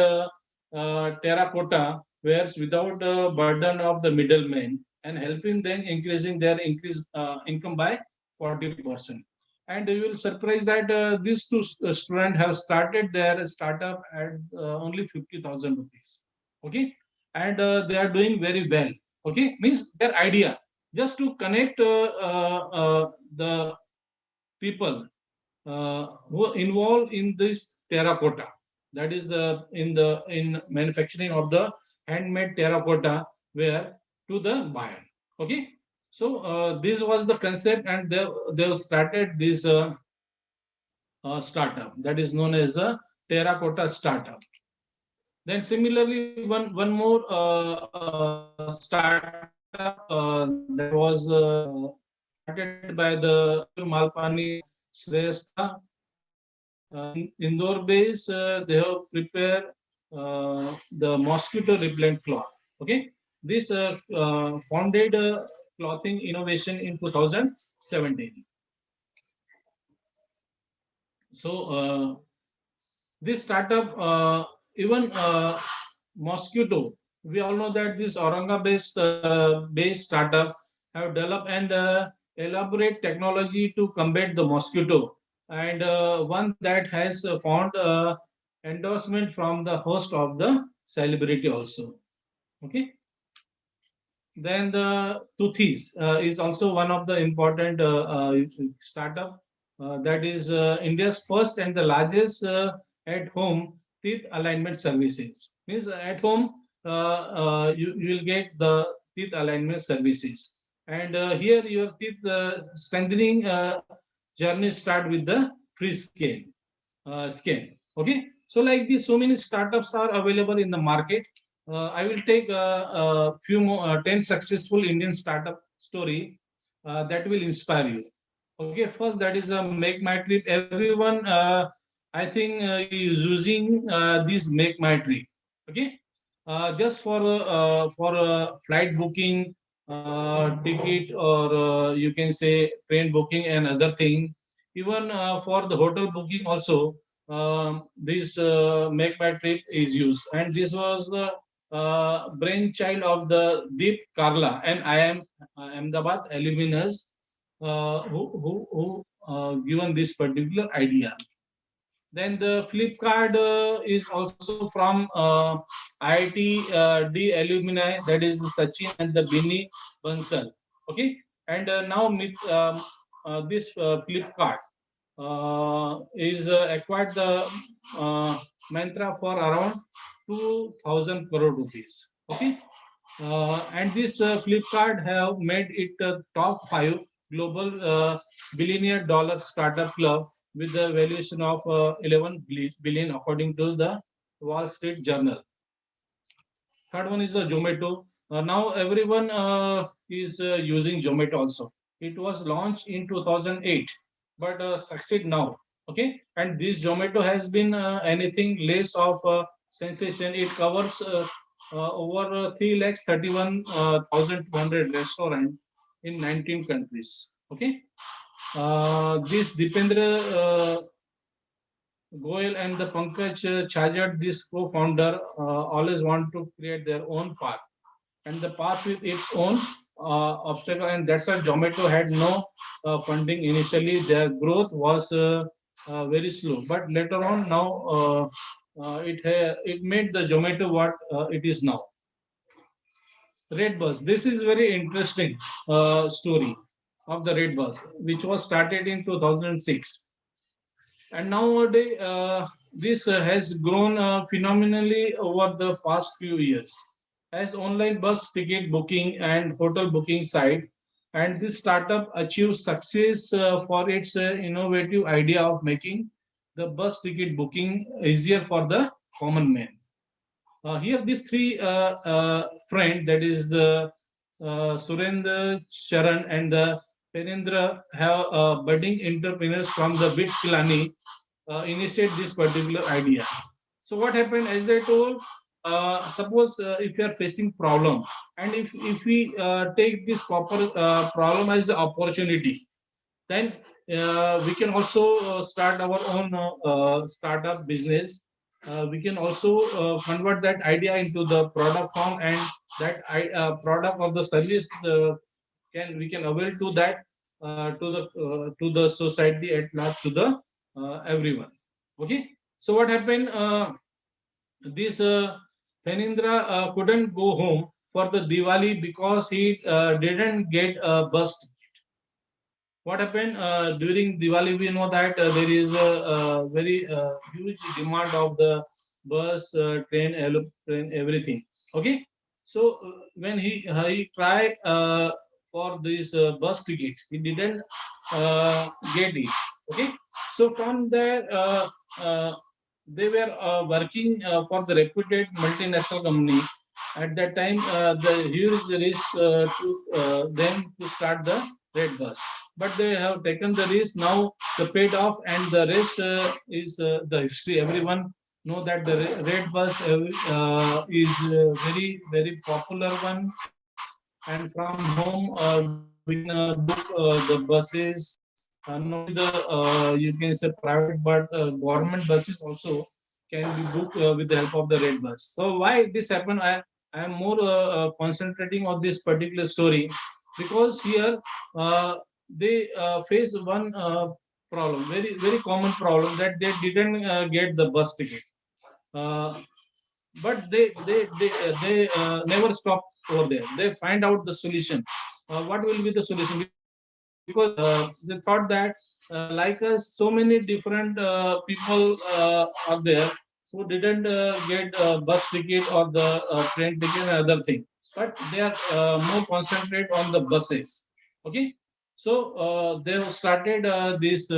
terracotta wares without the burden of the middleman, and helping them increasing their income by 40%. And you will surprise that these two students have started their startup at only 50,000 rupees. Okay, and they are doing very well. Okay, means their idea just to connect the people who involved in this terracotta, that is in manufacturing of the handmade terracotta ware to the buyer. Okay, so this was the concept, and they started this startup that is known as a terracotta startup. Then similarly, one more startup that was started by the Malpani Shrestha, Indore base. They have prepared the mosquito repellent cloth. Okay, this founded clothing innovation in 2017. So this startup, even Mosquito, we all know that this Aurangabad based startup have developed and elaborate technology to combat the mosquito, and one that has found endorsement from the host of the celebrity also. Okay. Then the Toothys is also one of the important startup, that is India's first and the largest at-home teeth alignment services. Means at home you will get the teeth alignment services, and here your teeth strengthening journey start with the free scan. Okay, so like this, so many startups are available in the market. I will take a few more 10 successful Indian startup story that will inspire you. Okay, first, that is a Make My Trip. Everyone, I think, is using this Make My Trip. Okay, just for flight booking, ticket, or you can say train booking and other thing. Even for the hotel booking also, this Make My Trip is used, and this was the brainchild of the Deep Karla and I am Ahmedabad alumnus who given this particular idea. Then the Flipkart is also from IIT D alumni, that is Sachin and the Bini Bansal. Okay, and now this Flipkart is acquired the mantra for around 2,000 crore rupees. Okay, and this Flipkart have made it a top 5 global billionaire dollar startup club with the valuation of 11 billion according to the Wall Street Journal. Third one is a Zomato. Now everyone is using Zomato also. It was launched in 2008, but succeed now. Okay, and this Zomato has been anything less of a sensation. It covers over 3,31,200 restaurants in 19 countries. Okay, this Dipendra Goyal and the Pankaj charged this co-founder always want to create their own path, and the path with its own obstacle, and that's why Zomato had no funding initially. Their growth was very slow, but later on now it made the Zomato what it is now. redBus. This is very interesting story of the redBus, which was started in 2006, and nowadays this has grown phenomenally over the past few years as online bus ticket booking and hotel booking site. And this startup achieved success for its innovative idea of making the bus ticket booking easier for the common man. Here, these three friends, that is the Surendra, Charan, and the Penindra have budding entrepreneurs from the Bits Pilani initiate this particular idea. So what happened, as I told, suppose if you are facing problem, and if we take this proper problem as an opportunity, then we can also start our own startup business. We can also convert that idea into the product form, and that product or the service can we can avail to that to the society at large, to the everyone. Okay. So what happened, this Penindra couldn't go home for the Diwali because he didn't get a bus. What happened during Diwali? We know that there is a very huge demand of the bus, train, aeroplane, everything. Okay, so when he tried for this bus ticket, he didn't get it. Okay, so from there they were working for the reputed multinational company. At that time, the huge risk to them to start the redBus, but they have taken the risk. Now the paid off, and the rest is the history. Everyone know that the redBus is very popular one, and from home we can book the buses. Not only the you can say private, but government buses also can be booked with the help of the redBus. So why this happened? I am more concentrating on this particular story, because here they face one problem, very common problem, that they didn't get the bus ticket. Uh, but they never stop over there. They find out the solution. What will be the solution? Because they thought that like us, so many different people are there who didn't get a bus ticket or the train ticket and other thing, but they are more concentrate on the buses. Okay, so they have started this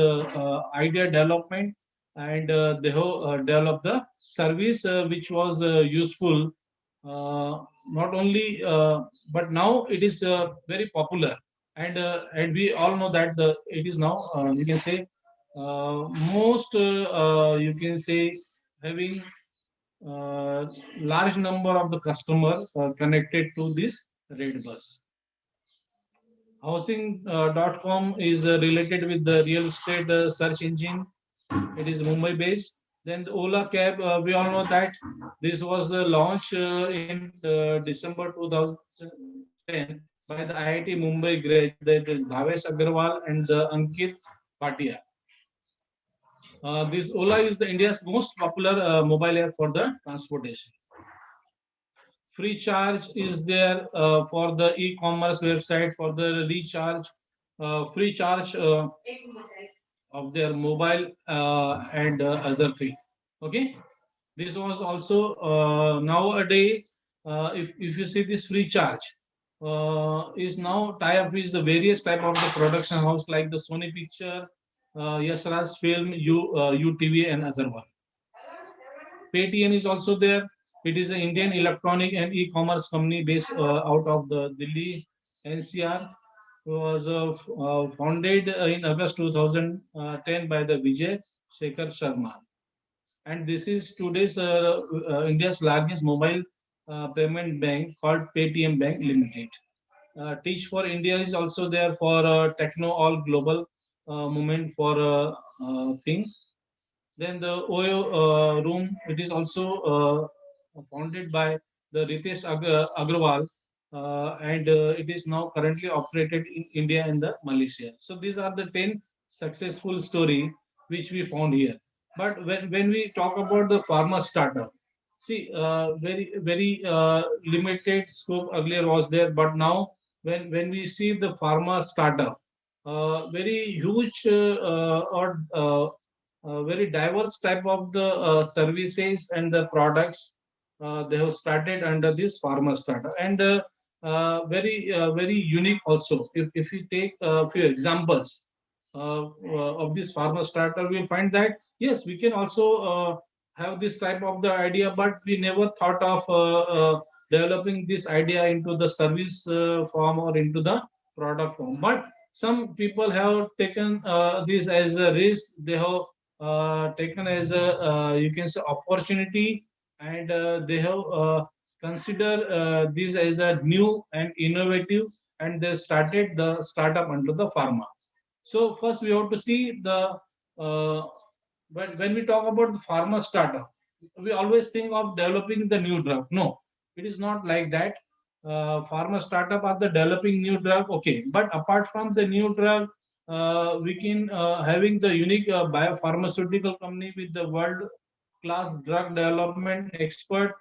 idea development, and they have developed the service which was useful, not only but now it is very popular, and we all know that it is now you can say most you can say having large number of the customer connected to this redBus. Housing.com is related with the real estate search engine. It is Mumbai based. Then the Ola Cab, we all know that this was the launch in December 2010 by the IIT Mumbai graduate, that is Bhavesh Agarwal and Ankit Bhatia. This Ola is the India's most popular mobile app for the transportation. Free charge is there for the e-commerce website for the recharge, free charge of their mobile and other thing. Okay, this was also nowadays if you see this free charge is now tie up with the various type of the production house like the Sony Picture, Yasraj Film, UTV and other one. Paytm is also there. It is an Indian electronic and e-commerce company based out of the Delhi NCR. Was founded in August 2010 by the Vijay Shekhar Sharma. And this is today's India's largest mobile payment bank called Paytm Bank Limited. Teach for India is also there for Techno All Global movement for thing. Then the OYO room, it is also founded by the Ritesh Agrawal, and it is now currently operated in India and the Malaysia. So these are the 10 successful story which we found here. But when we talk about the pharma startup, see, very limited scope earlier was there, but now when we see the pharma startup, very huge or very diverse type of the services and the products they have started under this pharma startup, and very unique also. If we take a few examples of this pharma startup, we find that yes, we can also have this type of the idea, but we never thought of developing this idea into the service form or into the product form. But some people have taken this as a risk. They have taken as a you can say opportunity, and they have consider this as a new and innovative, and they started the startup under the pharma. So first we have to see the when we talk about the pharma startup, we always think of developing the new drug. No, it is not like that. Pharma startup are the developing new drug, okay, but apart from the new drug, we can having the unique biopharmaceutical company with the world class drug development expert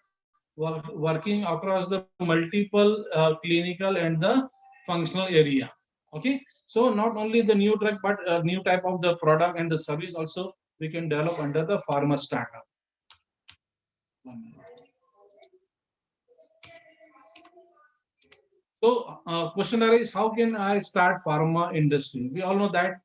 working across the multiple clinical and the functional area. Okay, so not only the new drug, but new type of the product and the service also we can develop under the pharma startup. So question is, how can I start pharma industry? We all know that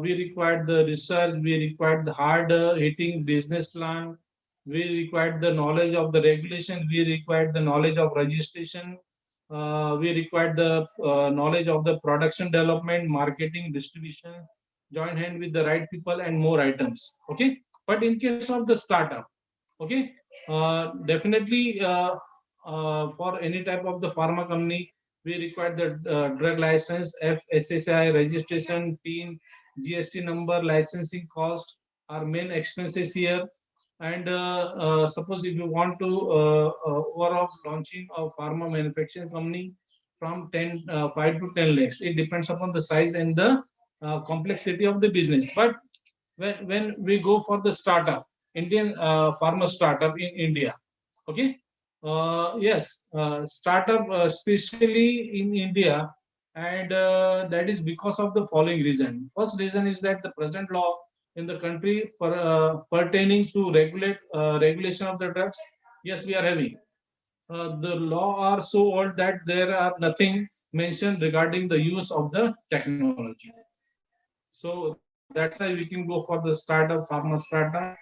we require the research, we require the hard hitting business plan, we require the knowledge of the regulation, we require the knowledge of registration, we require the knowledge of the production development, marketing, distribution, join hand with the right people and more items. Okay, but in case of the startup, okay, definitely for any type of the pharma company, we require the drug license, FSSI registration, PIN, GST number, licensing cost are main expenses here. And suppose if you want to overall launching a pharma manufacturing company from 5 to 10 lakhs, it depends upon the size and the complexity of the business. But when we go for the startup, Indian pharma startup in India, okay, yes, startup especially in India, and that is because of the following reason. First reason is that the present law in the country pertaining to regulation of the drugs, yes, we are having. The law are so old that there are nothing mentioned regarding the use of the technology. So that's why we can go for the startup, pharma startup.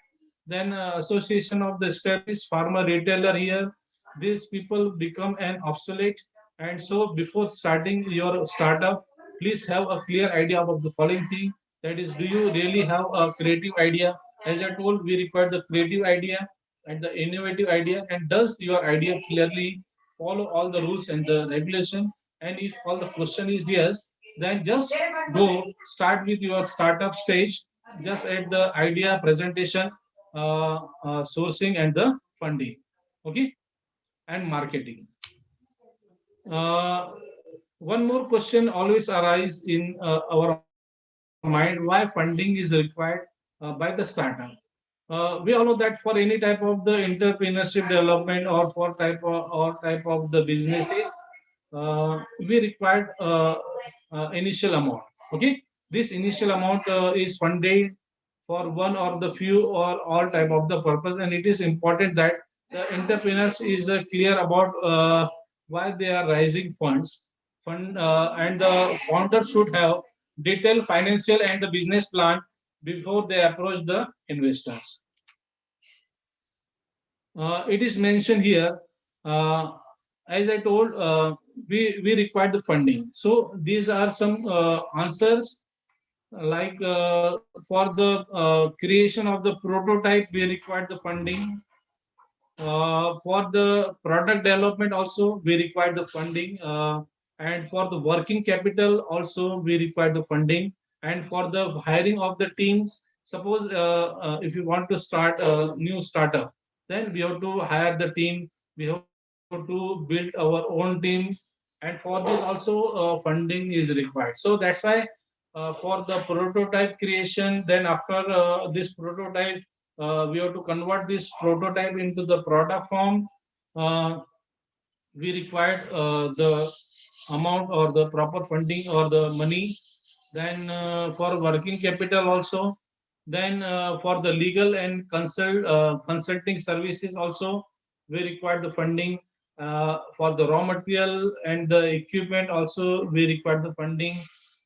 Then association of the established pharma retailer here. These people become an obsolete. And so before starting your startup, please have a clear idea about the following thing. That is, do you really have a creative idea? As I told, we require the creative idea and the innovative idea. And does your idea clearly follow all the rules and the regulation? And if all the question is yes, then just go start with your startup stage, just at the idea presentation, sourcing and the funding, okay, and marketing. uh, One more question always arise in our mind: why funding is required by the startup? We all know that for any type of the entrepreneurship development, or for type of the businesses, we required initial amount. Okay, this initial amount is funded for one or the few or all type of the purpose, and it is important that the entrepreneurs is clear about why they are raising fund, and the founder should have detailed financial and the business plan before they approach the investors. It is mentioned here, uh, as I told, we require the funding. So these are some answers, like for the creation of the prototype, we require the funding. For the product development also, we require the funding. And for the working capital also, we require the funding. And for the hiring of the team, suppose if you want to start a new startup, then we have to hire the team, we have to build our own team, and for this also funding is required. So that's why for the prototype creation, then after this prototype, we have to convert this prototype into the product form. uh, we required the amount or the proper funding or the money. Then for working capital also, then for the legal and consulting services also, we require the funding. For the raw material and the equipment also, we require the funding.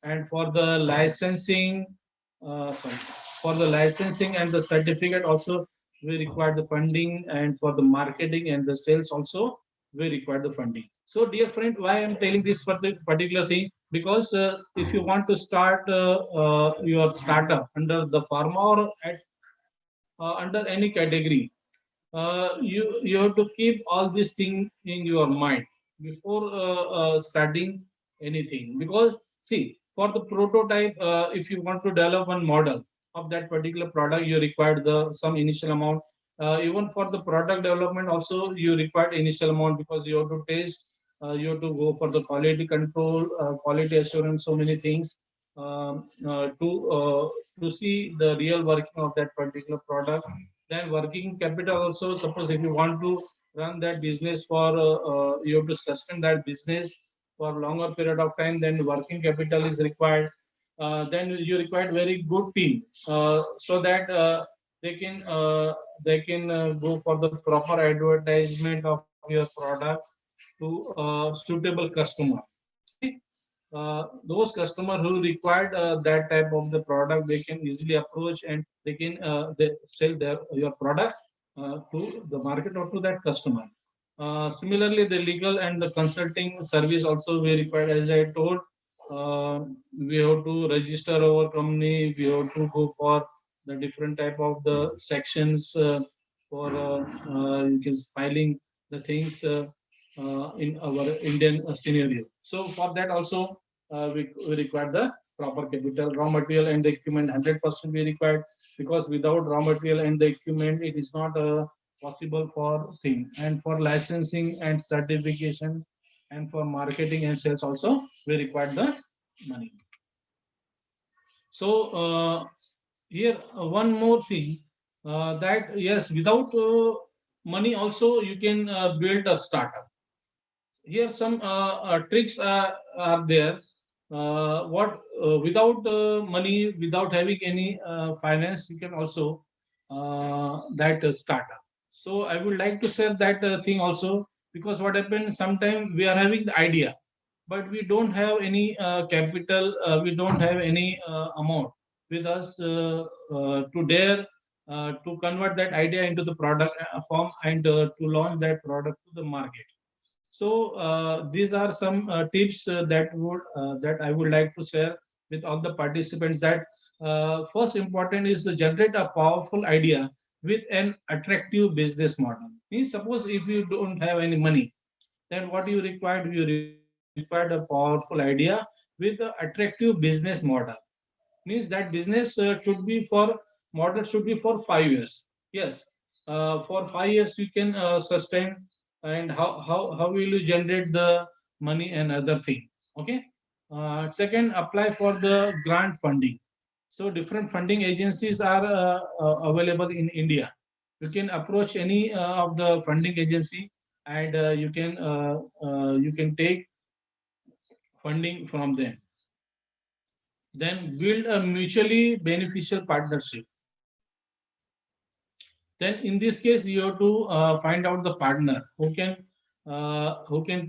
And for the licensing, sorry, for the licensing and the certificate also, we require the funding. And for the marketing and the sales also, we require the funding. So dear friend, why I'm telling this particular thing? because if you want to start your startup under the pharma or under any category, you have to keep all these things in your mind before starting anything. Because see, for the prototype, if you want to develop one model of that particular product, you require the some initial amount. Even for the product development also you require initial amount, because you have to test, you have to go for the quality control, quality assurance, so many things, to see the real working of that particular product. Then working capital also, suppose if you want to run that business for you have to sustain that business for longer period of time, then working capital is required. Then you require very good team, so that they can go for the proper advertisement of your product to suitable customer. Okay, those customer who required that type of the product, they can easily approach, and they sell your product to the market or to that customer. Similarly, the legal and the consulting service also we required. As I told, we have to register our company, we have to go for the different type of the sections for you can filing the things in our Indian scenario. So for that also we require the proper capital, raw material and the equipment 100% we required, because without raw material and the equipment it is not possible for thing. And for licensing and certification and for marketing and sales also we require the money. So here one more thing, that yes, without money also you can build a startup. Here some tricks are there. What Without money, without having any finance, you can also that startup. So I would like to say that thing also, because what happens sometimes we are having the idea, but we don't have any capital, we don't have any amount with us to dare to convert that idea into the product form, and to launch that product to the market. So these are some tips that I would like to share with all the participants. That first important is to generate a powerful idea with an attractive business model. Means suppose if you don't have any money, then what you required? You required a powerful idea with an attractive business model. Means that business model should be for 5 years. Yes, for 5 years you can sustain. And how will you generate the money and other thing? Okay. Second, apply for the grant funding. So different funding agencies are available in India. You can approach any of the funding agency, and you can take funding from them. Then build a mutually beneficial partnership. Then in this case you have to find out the partner who can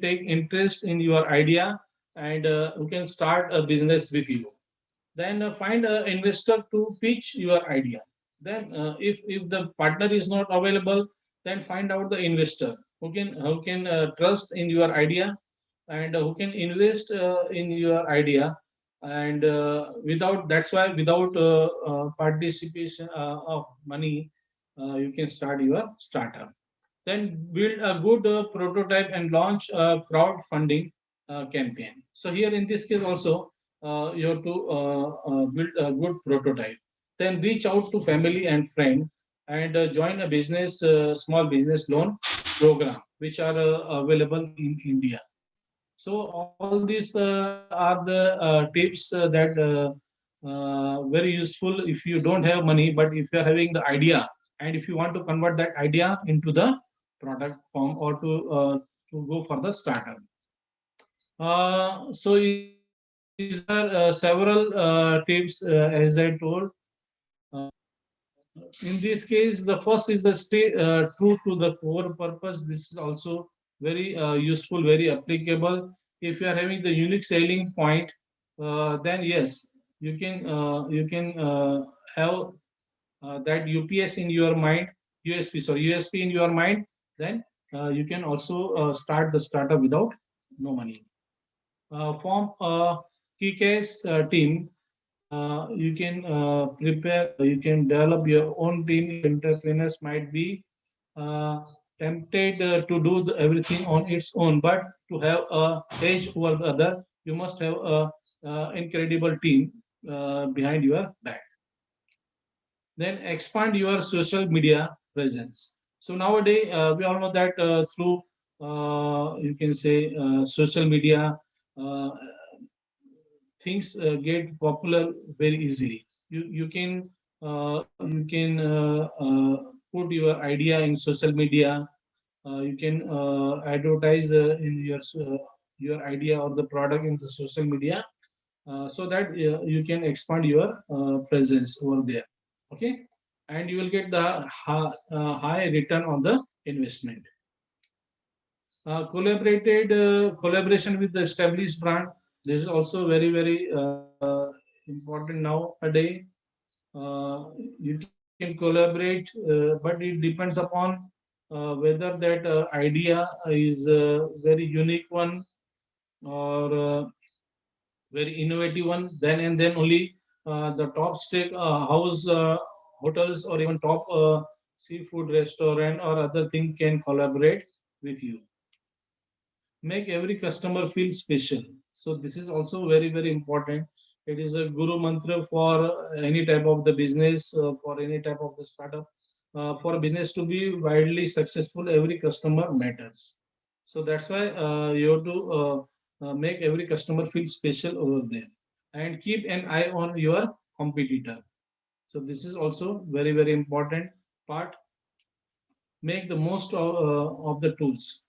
take interest in your idea, and who can start a business with you. Then find an investor to pitch your idea. Then if the partner is not available, then find out the investor who can trust in your idea, and who can invest in your idea. And without that's why without participation of money, you can start your startup. Then build a good prototype and launch a crowdfunding campaign. So here in this case also you have to build a good prototype. Then reach out to family and friend, and join a business small business loan program which are available in India. So all these are the tips that very useful if you don't have money, but if you are having the idea, and if you want to convert that idea into the product form, or to go for the startup. So these are several tips as I told. In this case, the first is the stay true to the core purpose. This is also very useful, very applicable. If you are having the unique selling point, then yes, you can have that UPS in your mind, USP in your mind. Then you can also start the startup without no money. Form key case team. You can prepare, you can develop your own team. Entrepreneurs might be uh, tempted to do everything on its own, but to have a edge over the other, you must have a incredible team behind your back. Then expand your social media presence. So nowadays, we all know that through you can say social media, uh, things get popular very easily. You can put your idea in social media. You can advertise in your idea or the product in the social media, so that you can expand your presence over there. Okay, and you will get the high return on the investment. Collaboration with the established brand. This is also very important nowadays. You can collaborate, but it depends upon whether that idea is a very unique one or very innovative one. Then and then only the top steak house hotels or even top seafood restaurant or other thing can collaborate with you. Make every customer feel special. So this is also very important. It is a guru mantra for any type of the business, for any type of the startup. For a business to be widely successful, every customer matters. So that's why you have to make every customer feel special over there, and keep an eye on your competitor. So this is also very important part. Make the most of the tools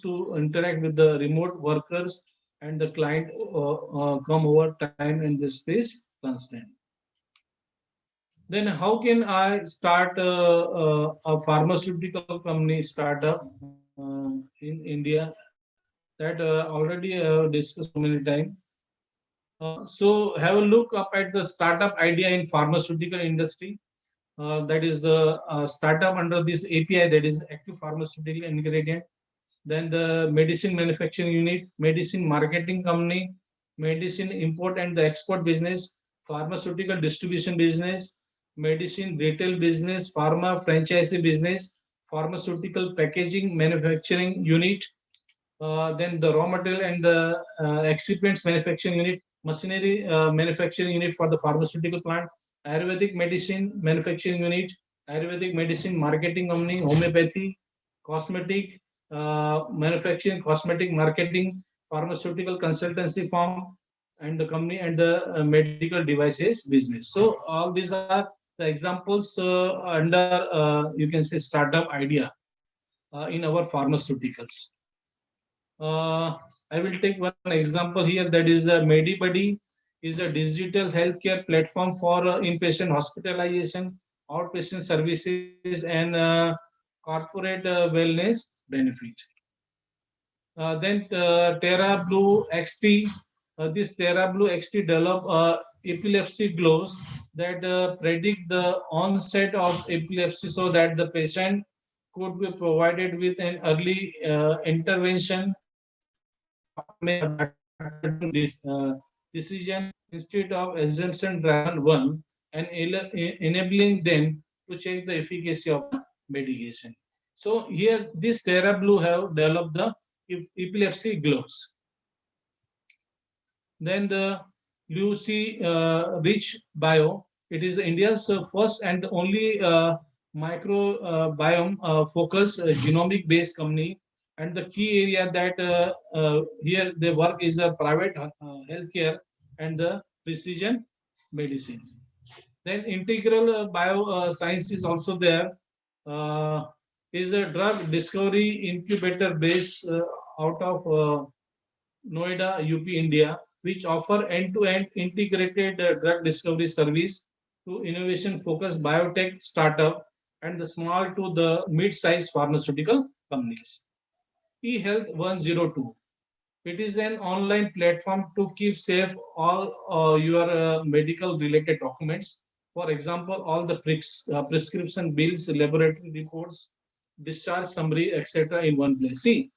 to interact with the remote workers and the client come over time in this space constant. Then how can I start a pharmaceutical company startup in India? That already discussed so many times. So have a look up at the startup idea in pharmaceutical industry. That is the startup under this API, that is active pharmaceutical ingredient. Then the medicine manufacturing unit, medicine marketing company, medicine import and the export business, pharmaceutical distribution business, medicine retail business, pharma franchisee business, pharmaceutical packaging manufacturing unit, then the raw material and the excipients manufacturing unit, machinery manufacturing unit for the pharmaceutical plant, Ayurvedic medicine manufacturing unit, Ayurvedic medicine marketing company, homeopathy, cosmetic manufacturing, cosmetic marketing, pharmaceutical consultancy firm, and the company and the medical devices business. So all these are the examples under you can say startup idea in our pharmaceuticals. I will take one example here, that is MediBuddy is a digital healthcare platform for inpatient hospitalization, outpatient services, and corporate wellness benefit. Then Terra Blue XT. This Terra Blue XT develop epilepsy gloves that predict the onset of epilepsy, so that the patient could be provided with an early intervention. Doctor may data-driven decision instead of assumption-driven one, and enabling them to check the efficacy of the medication. So here, this Terra Blue have developed the epilepsy gloves. Then the Lucy Rich Bio, it is India's first and only microbiome focused genomic based company. And the key area that here they work is a private healthcare and the precision medicine. Then integral bioscience is also there. Uh, is a drug discovery incubator based out of Noida, UP, India, which offer end-to-end integrated drug discovery service to innovation-focused biotech startup and the small to the mid-sized pharmaceutical companies. eHealth 102. It is an online platform to keep safe all your medical related documents. For example, all the prescription bills, laboratory reports, discharge summary, etc. in one place. See,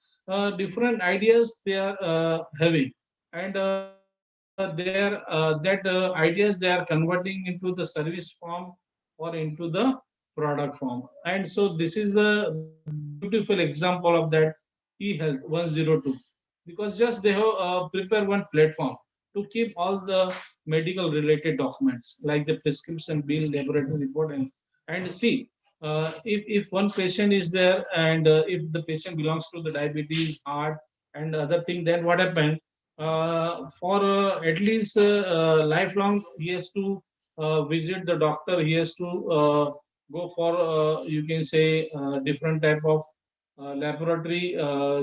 different ideas they are having, and ideas they are converting into the service form or into the product form. And so this is the beautiful example of that e-health 102, because just they have prepare one platform to keep all the medical related documents like the prescription bill, laboratory report, and see if one patient is there, and if the patient belongs to the diabetes, heart, and other thing, then what happened, for at least lifelong he has to visit the doctor, he has to go for you can say different type of laboratory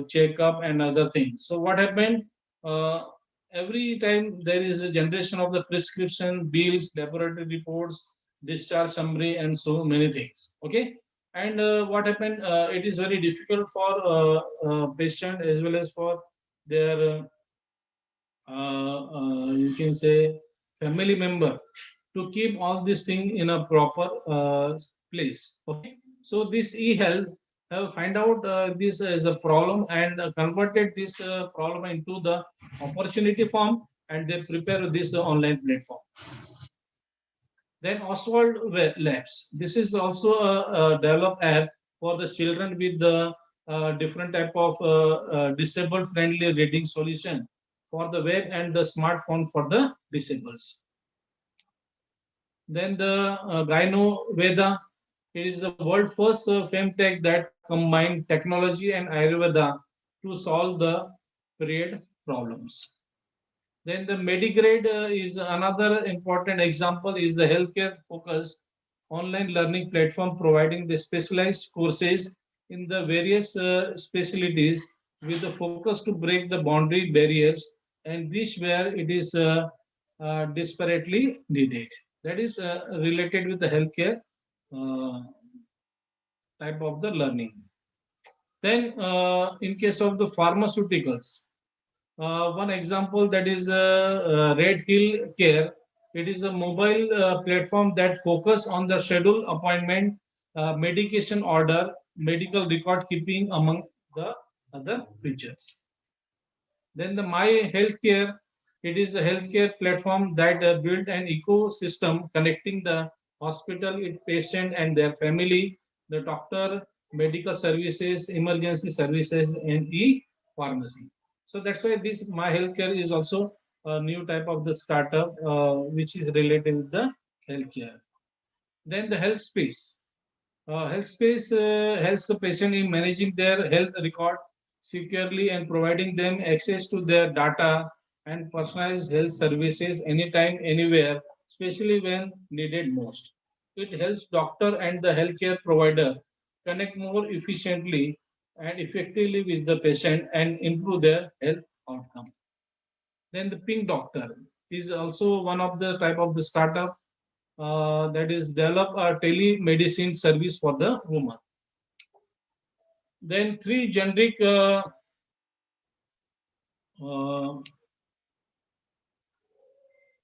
checkup and other things. So what happened, uh, every time there is a generation of the prescription bills, laboratory reports, discharge summary, and so many things. Okay. And what happened, it is very difficult for patient as well as for their you can say family member to keep all these things in a proper place. Okay, so this e-health have find out this as a problem and converted this problem into the opportunity form, and they prepare this online platform. Then Oswald Labs. This is also a developed app for the children with the different type of disabled friendly reading solution for the web and the smartphone for the disables. Then the Gyno Veda. It is the world first femtech that combined technology and Ayurveda to solve the period problems. Then the Medigrade is another important example, is the healthcare focused online learning platform providing the specialized courses in the various specialties with the focus to break the boundary barriers and reach where it is desperately needed. That is related with the healthcare uh, type of the learning. Then in case of the pharmaceuticals, one example, that is Red Hill Care. It is a mobile platform that focus on the schedule appointment, medication order, medical record keeping, among the other features. Then the My Healthcare, it is a healthcare platform that built an ecosystem connecting the hospital, its patient and their family, the doctor, medical services, emergency services, and e-pharmacy. So that's why this My Healthcare is also a new type of the startup which is related with the healthcare. Then the health space. Health space helps the patient in managing their health record securely and providing them access to their data and personalized health services anytime, anywhere, especially when needed most. It helps doctor and the healthcare provider connect more efficiently and effectively with the patient and improve their health outcome. Then the Pink Doctor is also one of the type of the startup that is develop a telemedicine service for the woman. Then three generic uh,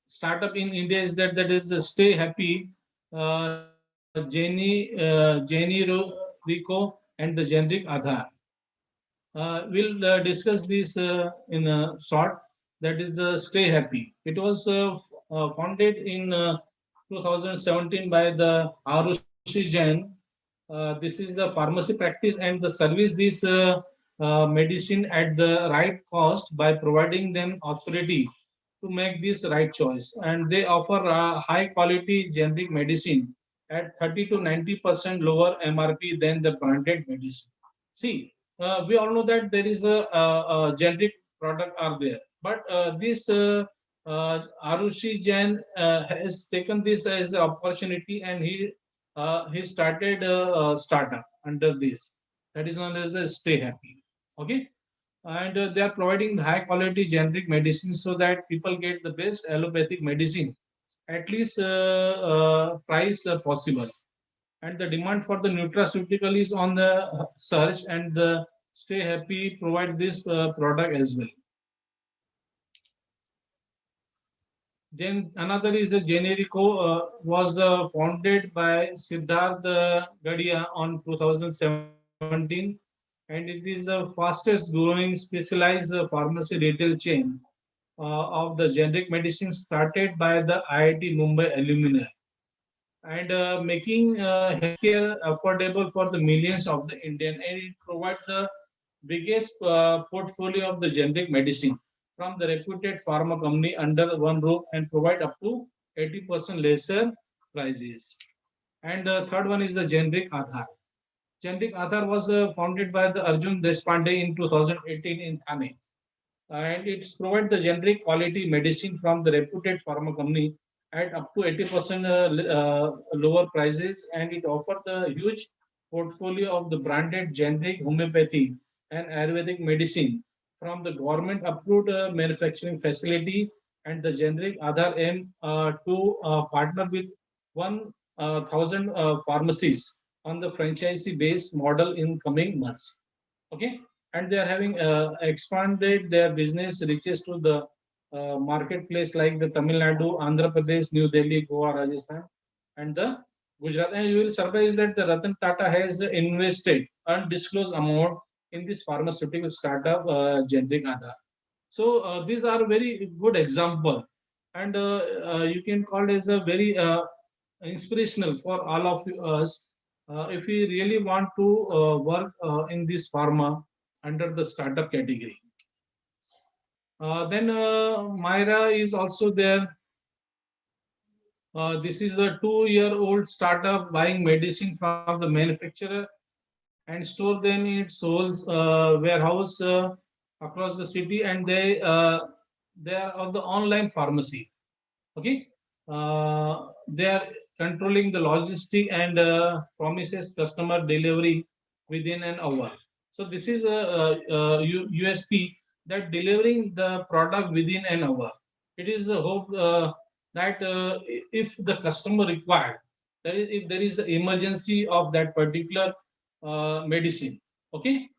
startup in India is that is Stay Happy, Jenny Rico, and the generic Aadhaar. We'll discuss this in a short. That is the Stay Happy. It was founded in 2017 by the Arushi Jain. This is the pharmacy practice and the service this medicine at the right cost by providing them authority to make this right choice. And they offer high quality generic medicine at 30 to 90% lower MRP than the branded medicine. See, we all know that there is a generic product are there, but this Arushi Jain has taken this as an opportunity, and he started a startup under this, that is known as the Stay Happy. Okay, and they are providing high quality generic medicine so that people get the best allopathic medicine at least price possible. And the demand for the nutraceutical is on the surge, and the Stay Happy provide this product as well. Then another is the Generico, was founded by Siddharth Gadia on 2017, and it is the fastest growing specialized pharmacy retail chain of the generic medicine started by the IIT Mumbai alumni, and making healthcare affordable for the millions of the Indian, and it provides the biggest portfolio of the generic medicine from the reputed pharma company under one roof, and provide up to 80% lesser prices. And the third one is the generic Aadhaar. Generic Aadhaar was founded by the Arjun Deshpande in 2018 in Thane, and it's provide the generic quality medicine from the reputed pharma company at up to 80% lower prices, and it offered the huge portfolio of the branded generic homeopathy and Ayurvedic medicine from the government approved manufacturing facility. And the generic Aadhaar aim to partner with 1,000 pharmacies on the franchisee based model in coming months. Okay, and they are having expanded their business reaches to the marketplace like the Tamil Nadu, Andhra Pradesh, New Delhi, Goa, Rajasthan, and the Gujarat. And you will surprise that the Ratan Tata has invested undisclosed amount in this pharmaceutical startup, generic Aadhaar. So these are very good example, and you can call it as a very inspirational for all of us if we really want to work in this pharma under the startup category. Then Myra is also there. This is a 2-year-old startup buying medicine from the manufacturer and store them in its whole warehouse across the city, and they are on the online pharmacy. Okay, they are controlling the logistic and promises customer delivery within an hour. So this is a USP, that delivering the product within an hour. It is a hope that if the customer required, that is, if there is an emergency of that particular medicine. Okay,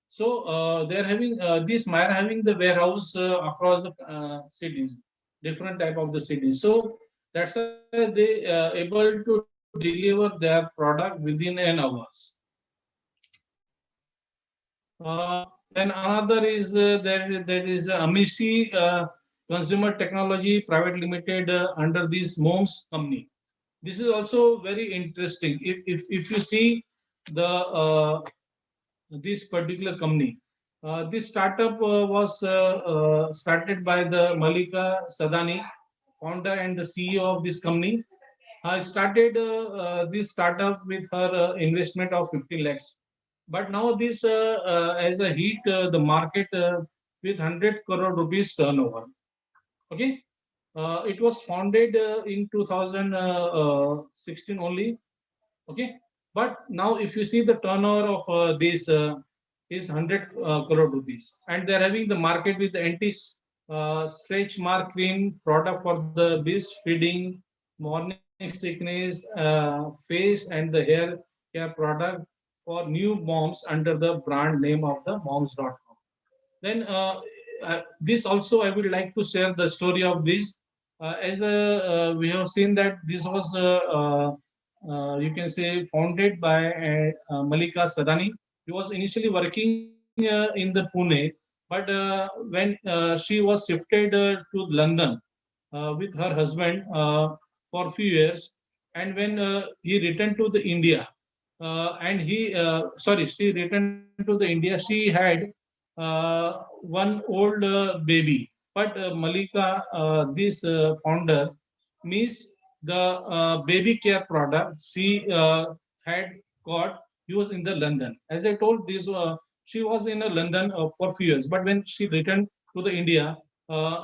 so they are having this Myer having the warehouse across the cities, different type of the cities. So that's why they able to deliver their product within an hours. Then another is there is Amici Consumer Technology Private Limited under this MOMS company. This is also very interesting. If you see the this particular company, this startup was started by the Malika Sadani, founder and the CEO of this company. I started this startup with her investment of 50 lakhs. But now this as a hit the market with 100 crore rupees turnover. Okay, it was founded in 2016 only. Okay, but now if you see the turnover of this is 100 crore rupees, and they're having the market with the anti stretch mark cream product for the beast feeding, morning sickness, face and the hair care product for new moms under the brand name of the moms.com. Then this also I would like to share the story of this. As we have seen that this was you can say founded by Malika Sadani. He was initially working in the Pune, but when she was shifted to London with her husband for a few years, and when he returned to the India, and he sorry, she returned to the India, she had one old baby. But Malika, this founder, means the baby care product she had got used in the London. As I told, this she was in London for few years, but when she returned to the India,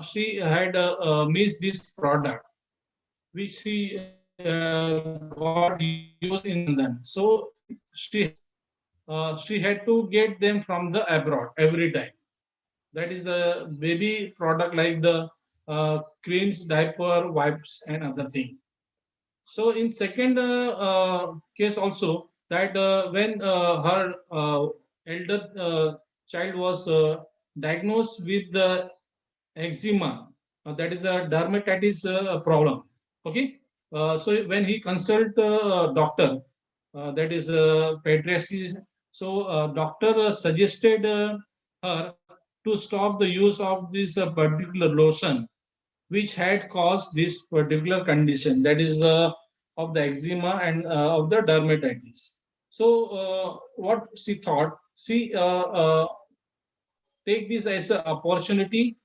she had missed this product which she got used in London. So she had to get them from the abroad every time. That is the baby product like the creams, diaper, wipes, and other thing. So in second case also, that when her elder child was diagnosed with the eczema, that is a dermatitis problem. Okay, so when he consult doctor, that is pediatrician, so doctor suggested her to stop the use of this particular lotion, which had caused this particular condition, that is of the eczema and of the dermatitis. So what she thought, she take this as an opportunity.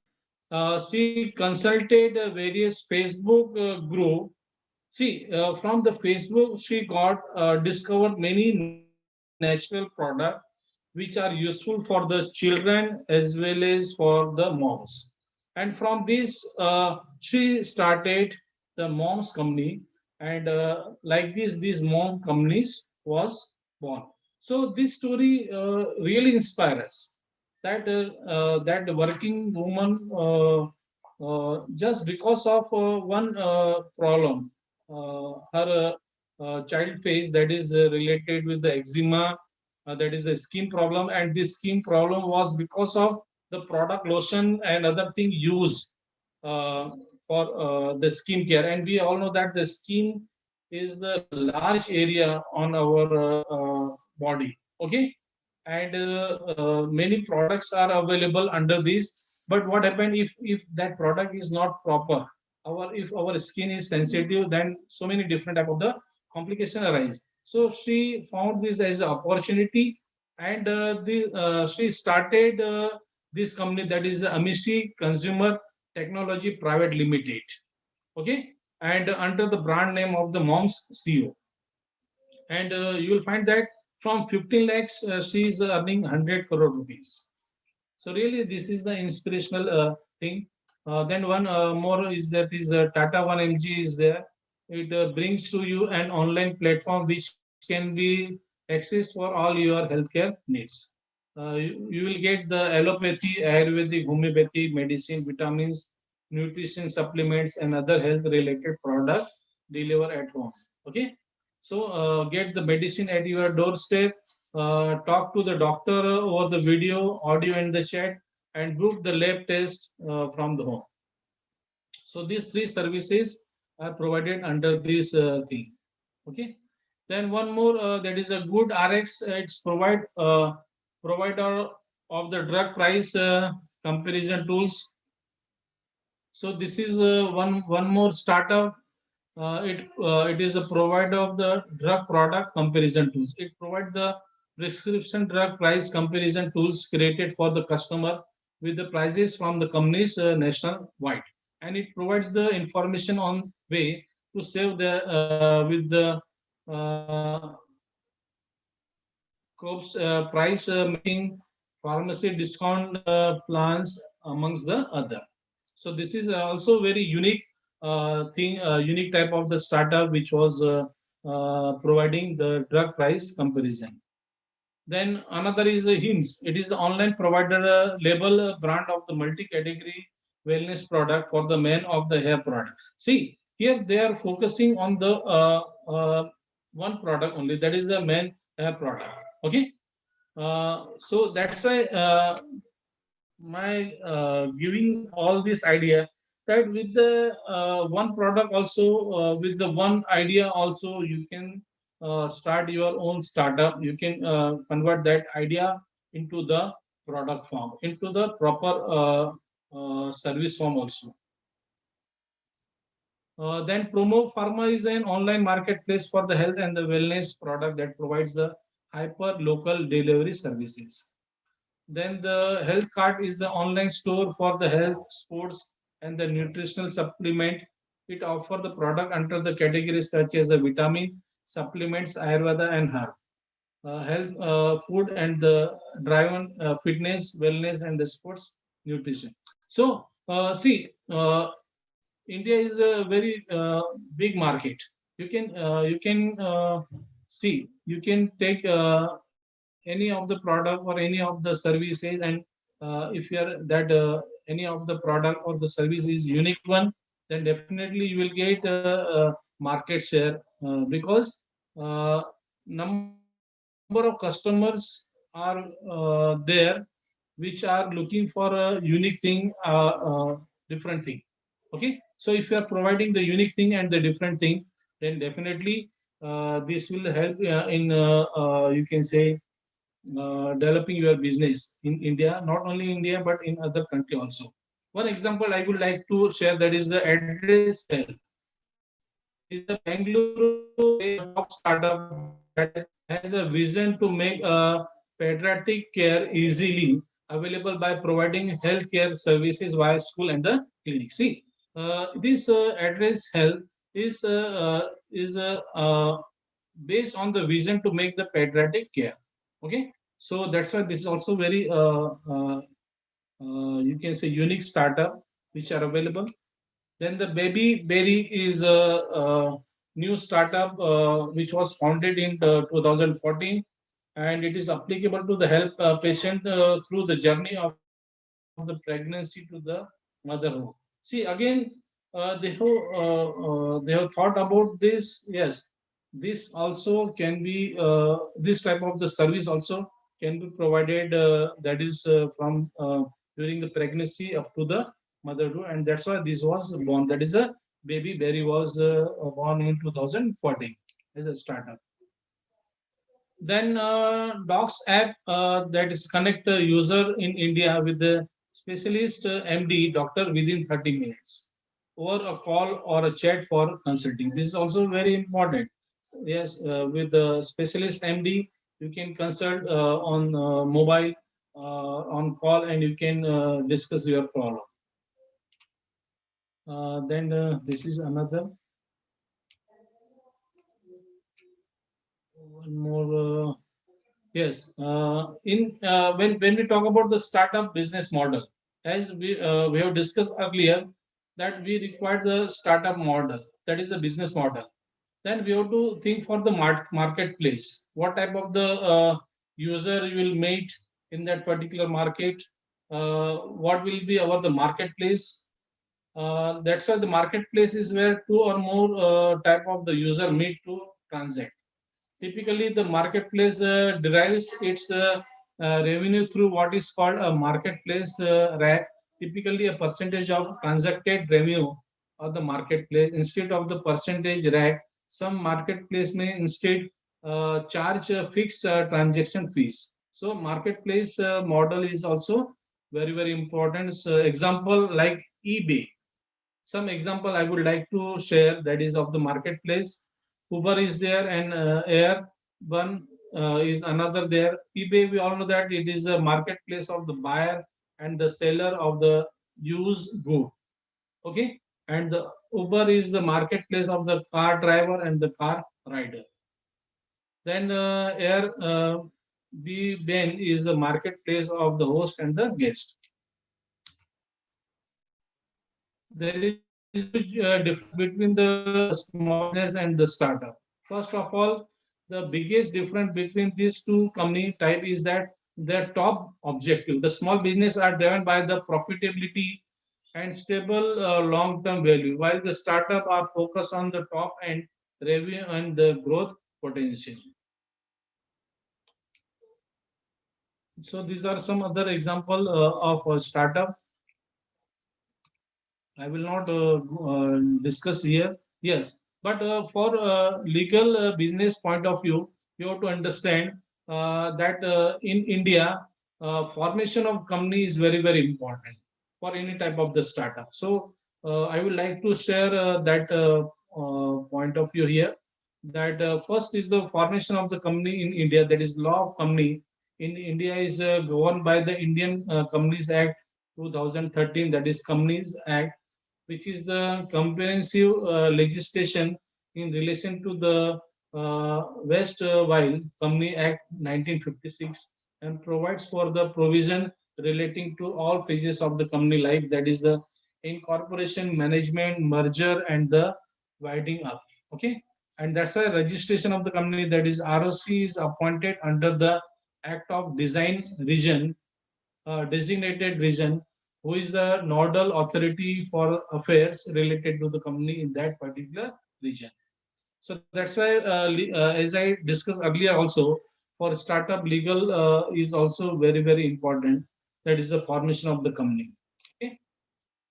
She consulted various Facebook group. See, from the Facebook, she got discovered many natural products which are useful for the children as well as for the moms. And from this, she started the moms company, and like this, these mom companies was born. So this story really inspires us that that the working woman just because of one problem, her child face, that is related with the eczema, that is a skin problem, and this skin problem was because of the product lotion and other thing used uh, for the skin care. And we all know that the skin is the large area on our body. Okay, and many products are available under this. But what happens if that product is not proper, our if our skin is sensitive, then so many different type of the complication arise. So she found this as an opportunity, and she started this company, that is Amishi Consumer Technology Private Limited. Okay, and under the brand name of the Moms CEO. And you will find that from 15 lakhs, she is earning 100 crore rupees. So really, this is the inspirational thing. Then one more is that is Tata 1mg is there. It brings to you an online platform which can be accessed for all your healthcare needs. You will get the allopathy, Ayurvedic, homeopathy, medicine, vitamins, nutrition supplements, and other health related products delivered at home. Okay, so get the medicine at your doorstep, talk to the doctor over the video, audio, and the chat, and book the lab test from the home. So these three services are provided under this thing. Okay. Then one more, that is a good RX. It's provider of the drug price comparison tools. So this is one more startup. It is a provider of the drug product comparison tools. It provides the prescription drug price comparison tools created for the customer with the prices from the companies nationwide, and it provides the information on way to save the with the uh, COPS price matching pharmacy discount plans amongst the other. So this is also very unique thing, unique type of the startup which was providing the drug price comparison. Then another is HIMS. It is the online provider label brand of the multi-category wellness product for the men of the hair product. See, here they are focusing on the one product only, that is the men hair product. Okay. So that's why my giving all this idea that with the one product also, with the one idea also, you can start your own startup. You can convert that idea into the product form, into the proper service form also. Then Promo Pharma is an online marketplace for the health and the wellness product that provides the hyper local delivery services. Then the health cart is the online store for the health, sports, and the nutritional supplement. It offers the product under the categories such as the vitamin, supplements, Ayurveda, and herb. Health, food, and the driven fitness, wellness, and the sports nutrition. So, see, India is a very big market. You can take any of the product or any of the services, and if you are that any of the product or the service is unique one, then definitely you will get market share because number of customers are there which are looking for a unique thing, different thing. Okay, so if you are providing the unique thing and the different thing, then definitely this will help in you can say developing your business in India, not only India but in other country also. One example I would like to share, that is the address health. Is a Bangalore-based dog startup that has a vision to make pediatric care easily available by providing healthcare services via school and the clinic. See, this address health is based on the vision to make the pediatric care. Okay, so that's why this is also very you can say unique startup which are available. Then the Baby Berry is a new startup which was founded in 2014, and it is applicable to the help patient through the journey of the pregnancy to the motherhood. See, again, they have thought about this. Yes, this also can be this type of the service also can be provided. That is from during the pregnancy up to the motherhood, and that's why this was born. That is a Baby Berry was born in 2014 as a startup. Then Docs app that is connect a user in India with the specialist MD doctor within 30 minutes or a call or a chat for consulting. This is also very important. Yes, with the specialist MD, you can consult on mobile, on call, and you can discuss your problem. Then this is another one more. Yes, when we talk about the startup business model, as we have discussed earlier, that we require the startup model, that is a business model. Then we have to think for the marketplace. What type of the user you will meet in that particular market? What will be our the marketplace? That's why the marketplace is where two or more type of the user meet to transact. Typically, the marketplace derives its revenue through what is called a marketplace rack, typically a percentage of transacted revenue of the marketplace. Instead of the percentage rack, some marketplace may instead charge fixed transaction fees. So, marketplace model is also very, very important. So, example like eBay. Some example I would like to share, that is of the marketplace. Uber is there, and Air one is another there. eBay, we all know that it is a marketplace of the buyer and the seller of the used good. Okay, and the Uber is the marketplace of the car driver and the car rider. Then Air Ben is the marketplace of the host and the guest. There is a huge difference between the small business and the startup. First of all, the biggest difference between these two company type is that their top objective. The small business are driven by the profitability and stable long-term value, while the startup are focused on the top end revenue and the growth potential. So these are some other example of a startup. I will not discuss here. Yes, but for legal business point of view, you have to understand that in India, formation of company is very, very important for any type of the startup. So I would like to share that point of view here. That first is the formation of the company in India. That is law of company in India is governed by the Indian Companies Act 2013. That is Companies Act, which is the comprehensive legislation in relation to the West While Company Act 1956, and provides for the provision relating to all phases of the company life, that is the incorporation, management, merger, and the winding up. Okay, and that's why registration of the company, that is ROC, is appointed under the Act of Design Region, designated region, who is the nodal authority for affairs related to the company in that particular region. So that's why, as I discussed earlier, also for startup, legal is also very, very important. That is the formation of the company. Okay.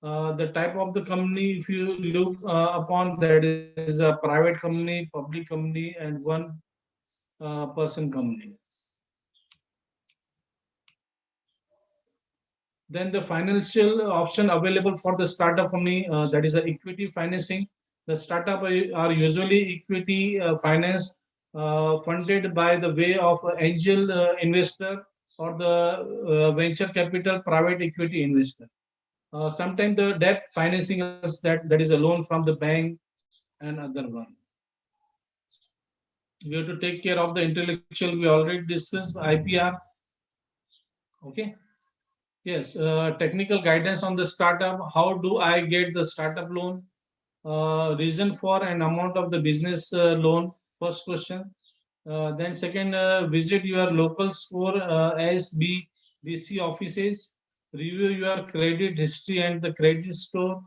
The type of the company, if you look upon, that is a private company, public company, and one person company. Then the financial option available for the startup only, that is the equity financing. The startup are usually equity finance funded by the way of angel investor or the venture capital private equity investor. Sometimes the debt financing is that is a loan from the bank and other one. We have to take care of the intellectual. We already discussed IPR. Okay. Yes, technical guidance on the startup. How do I get the startup loan? Reason for and amount of the business loan. First question. Then second, visit your local score SBDC offices. Review your credit history and the credit score.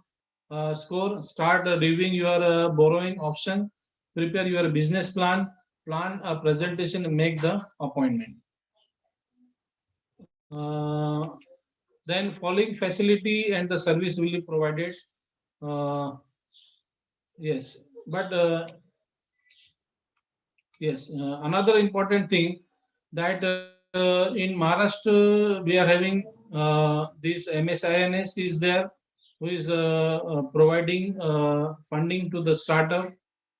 Start reviewing your borrowing option. Prepare your business plan. Plan a presentation and make the appointment. Then following facility and the service will be provided. Yes, but yes, another important thing that in Maharashtra we are having this MSINS is there, who is providing funding to the startup,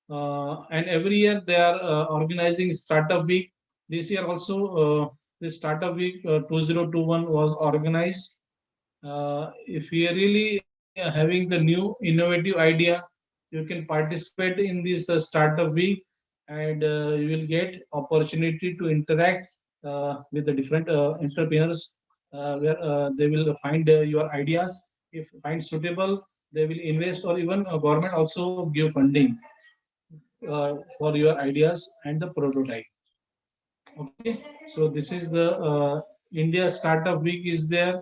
and every year they are organizing startup week. This year also the startup week 2021 was organized. If you are really having the new innovative idea, you can participate in this startup week, and you will get opportunity to interact with the different entrepreneurs, where they will find your ideas. If find suitable, they will invest, or even government also give funding for your ideas and the prototype. Okay, so this is the India Startup Week is there.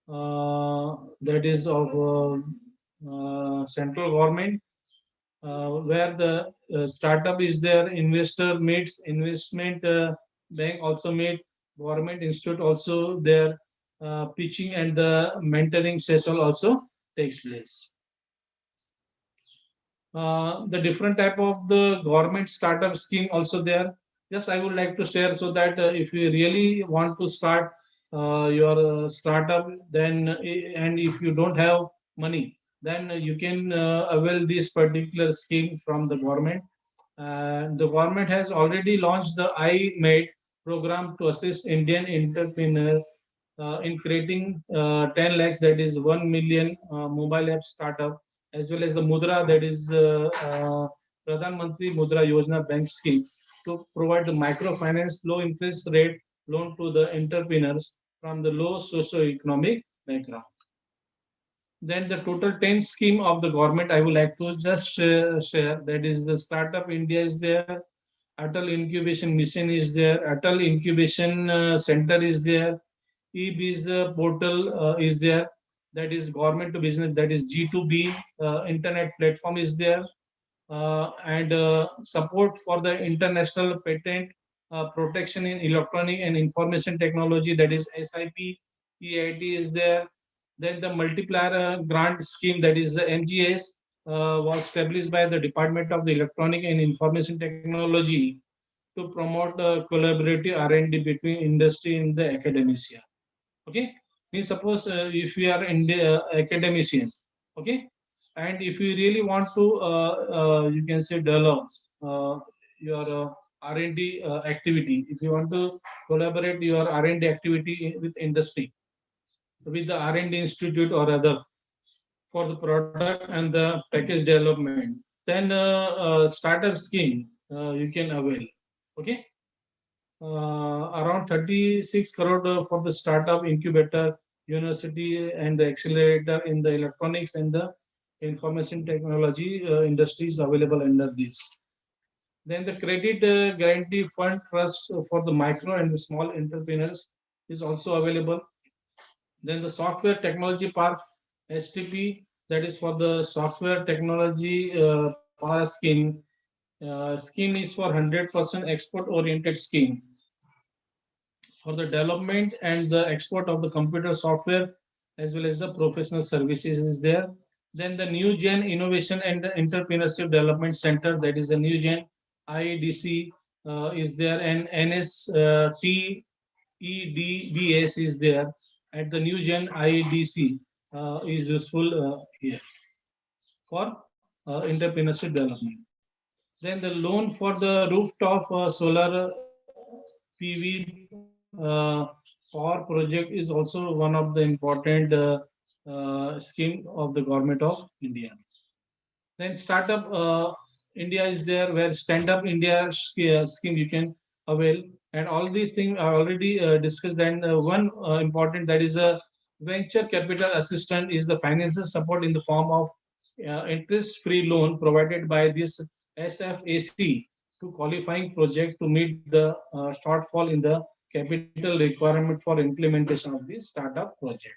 That is of central government, where the startup is there, investor meets, investment bank also meet, government institute also there, pitching and the mentoring session also takes place. The different type of the government startup scheme also there. Just I would like to share, so that if you really want to start your startup, then and if you don't have money, then you can avail this particular scheme from the government. The government has already launched the iMade program to assist Indian entrepreneur in creating 10 lakhs, that is 1 million mobile app startup, as well as the Mudra, that is Pradhan Mantri Mudra Yojana bank scheme, to provide the microfinance low interest rate loan to the entrepreneurs from the low socio-economic background. Then the total 10 scheme of the government I would like to just share. That is the Startup India is there, Atal Incubation Mission is there, Atal Incubation Center is there, e-biz portal is there, that is government to business, that is G2B internet platform is there, and support for the international patent protection in electronic and information technology, that is SIP EIT is there. Then the multiplier grant scheme, that is the MGS, was established by the Department of the Electronic and Information Technology to promote collaborative R&D between industry and the academia. Okay, means suppose if you are in the academician, okay, and if you really want to you can say develop your R&D activity, if you want to collaborate your R&D activity with industry, with the R&D institute or other, for the product and the package development, then startup scheme you can avail. Okay, around 36 crore for the startup incubator, university and the accelerator in the electronics and the information technology industries available under this. Then the credit guarantee fund trust for the micro and the small entrepreneurs is also available. Then the software technology park STP, that is for the software technology park scheme. Scheme is for 100% export oriented scheme for the development and the export of the computer software, as well as the professional services is there. Then the New Gen Innovation and Entrepreneurship Development Center, that is the New Gen IDC is there, and NSTEDBS is there. at the new gen IDC is useful here for entrepreneurship development. Then the loan for the rooftop solar PV power project is also one of the important scheme of the government of India. Then startup India is there, where stand up India scheme you can avail, and all these things are already discussed. Then one important, that is a venture capital assistance, is the financial support in the form of interest free loan provided by this SFAC to qualifying project to meet the shortfall in the capital requirement for implementation of this startup project.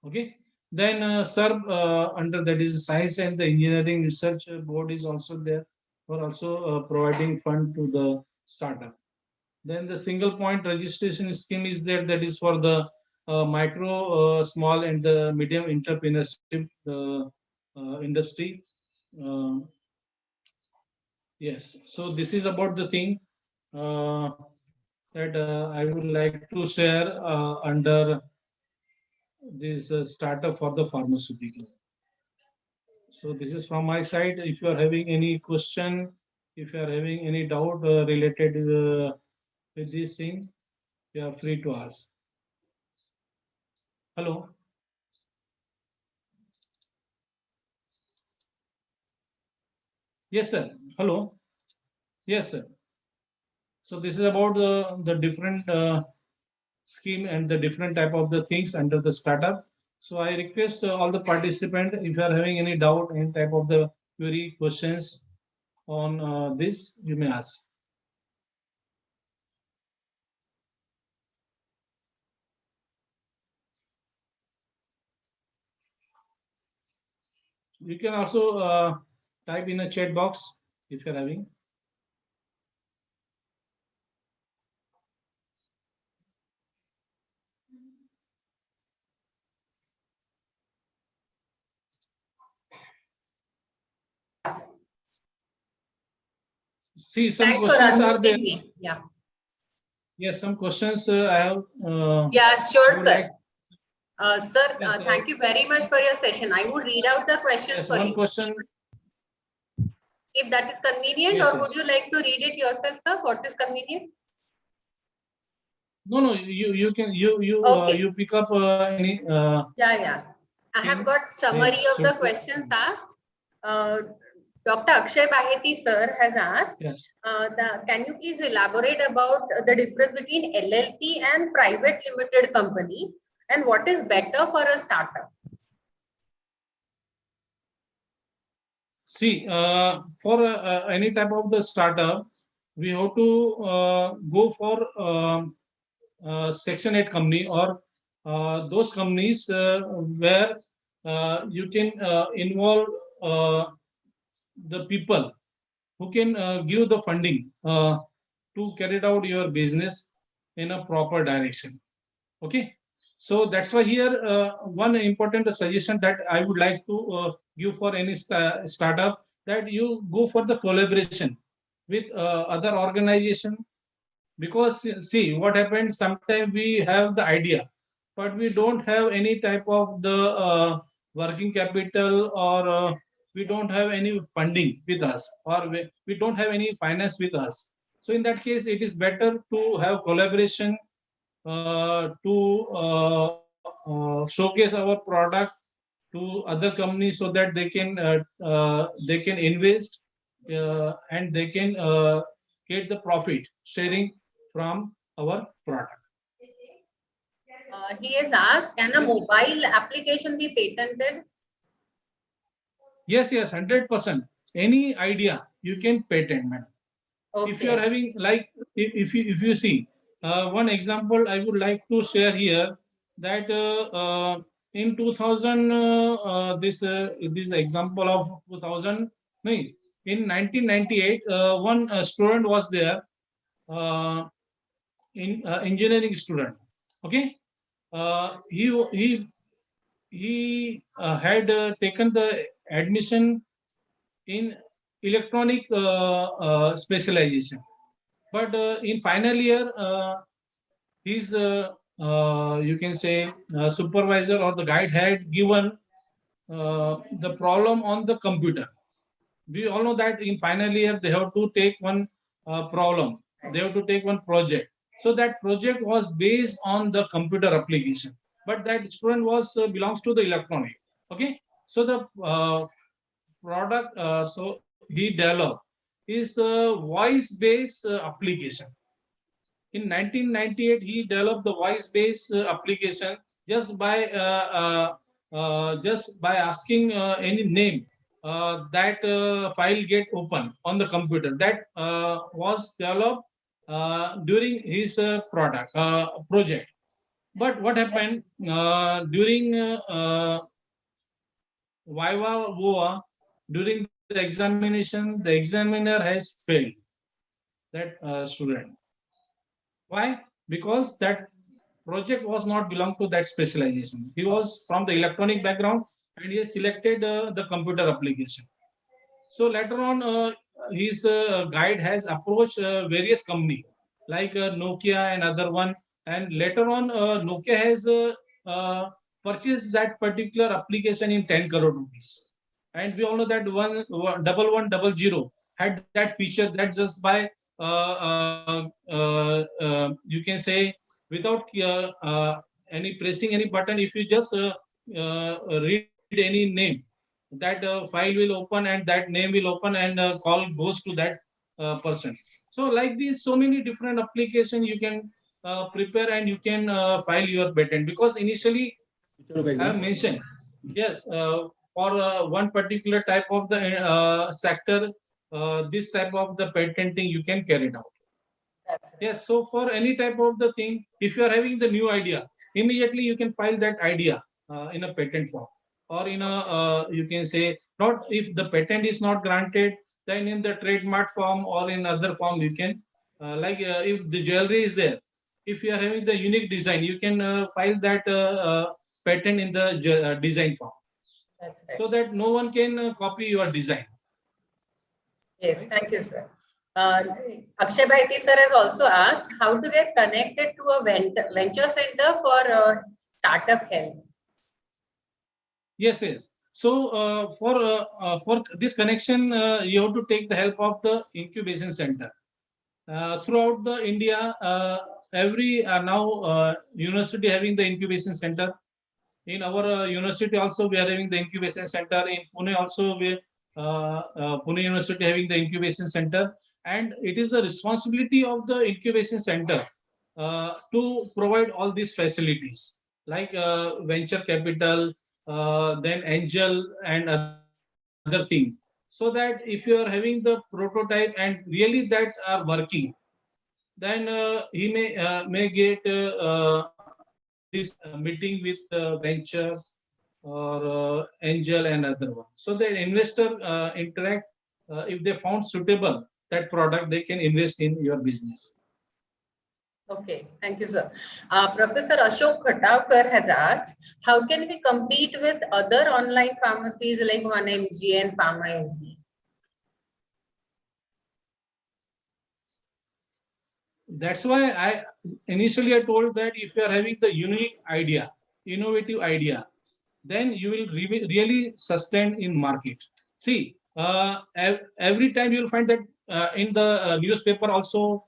Okay. Then SERB under that is Science and the Engineering Research Board is also there for also providing fund to the startup. Then the single point registration scheme is there, that is for the micro, small and the medium entrepreneurship industry. Yes, so this is about the thing that I would like to share under this startup for the pharmaceutical. So this is from my side. If you are having any question, if you are having any doubt related with this thing, you are free to ask. Hello. Yes, sir. Hello. Yes, sir. So this is about the different scheme and the different type of the things under the startup. So I request all the participants, if you are having any doubt, any type of the query, questions on this, you may ask. You can also type in a chat box if you're having. See, some Thanks for questions are there. unmuting me. Yeah. Yes, some questions I have. Yeah, sure, would sir. like- Sir, Yes, thank you very much for your session. I would read out the questions Yes, for one you. question. If that is convenient, Yes, or would yes. you like to read it yourself, sir? What is convenient? No, you can Okay. you pick up any. Yeah. I have thing. got summary of the So- questions asked. Dr. Akshay Baheti sir has asked, Yes. can you please elaborate about the difference between LLP and private limited company, and what is better for a startup? See, for any type of the startup, we have to go for Section 8 company, or those companies where you can involve the people who can give the funding to carry out your business in a proper direction. Okay. So that's why here one important suggestion that I would like to give for any startup, that you go for the collaboration with other organization. Because see what happens, sometimes we have the idea, but we don't have any type of the working capital, or we don't have any funding with us, or we don't have any finance with us. So in that case, it is better to have collaboration to showcase our product to other companies, so that they can invest and they can get the profit sharing from our product. He has asked, can a Yes. mobile application be patented? Yes, 100%. Any idea you can patent, madam. If you are Okay. having, like, if you see one example I would like to share here, that in 2000 this example of 2000, no, in 1998 one student was there, uh, in engineering student. Okay. He had taken the admission in electronic specialization, but in final year his you can say supervisor or the guide had given the problem on the computer. We all know that in final year they have to take one problem, they have to take one project. So that project was based on the computer application, but that student was belongs to the electronic. Okay, so the product so he developed is a voice based application. In 1998 he developed the voice based application just by asking any name, that file get open on the computer. That was developed during his product project. But what happened during viva voa, during the examination, the examiner has failed that student. Why? Because that project was not belong to that specialization. He was from the electronic background and he has selected the computer application. So later on, his guide has approached various company like Nokia and other one. And later on, Nokia has purchased that particular application in 10 crore rupees. And we all know that 1110 had that feature that just by you can say without any pressing any button, if you just read any name, that file will open and that name will open and call goes to that person. So like these, so many different application you can prepare and you can file your patent, because initially I have mentioned, yes, for one particular type of the sector, this type of the patenting you can carry it out. That's right. Yes, so for any type of the thing, if you are having the new idea, immediately you can file that idea in a patent form, or in a you can say, not if the patent is not granted, then in the trademark form or in other form you can if the jewelry is there, if you are having the unique design, you can file that patent in the design form, That's right. so that no one can copy your design. Yes, Right? thank you, sir. Akshay Bhaiti sir has also asked how to get connected to a venture center for startup help. Yes, yes. So for this connection, you have to take the help of the incubation center. Throughout the India, every now university having the incubation center. In our university also we are having the incubation center. In Pune also we Pune University having the incubation center, and it is the responsibility of the incubation center to provide all these facilities like venture capital, then angel and other things, so that if you are having the prototype and really that are working, then he may get this meeting with venture or angel and other one, so that investor interact, if they found suitable that product, they can invest in your business. Okay, thank you, sir. Professor Ashok Khatavkar has asked, how can we compete with other online pharmacies like 1mg and PharmaEasy? That's why I initially I told that if you are having the unique idea, innovative idea, then you will really sustain in market. See, every time you will find that in the newspaper also,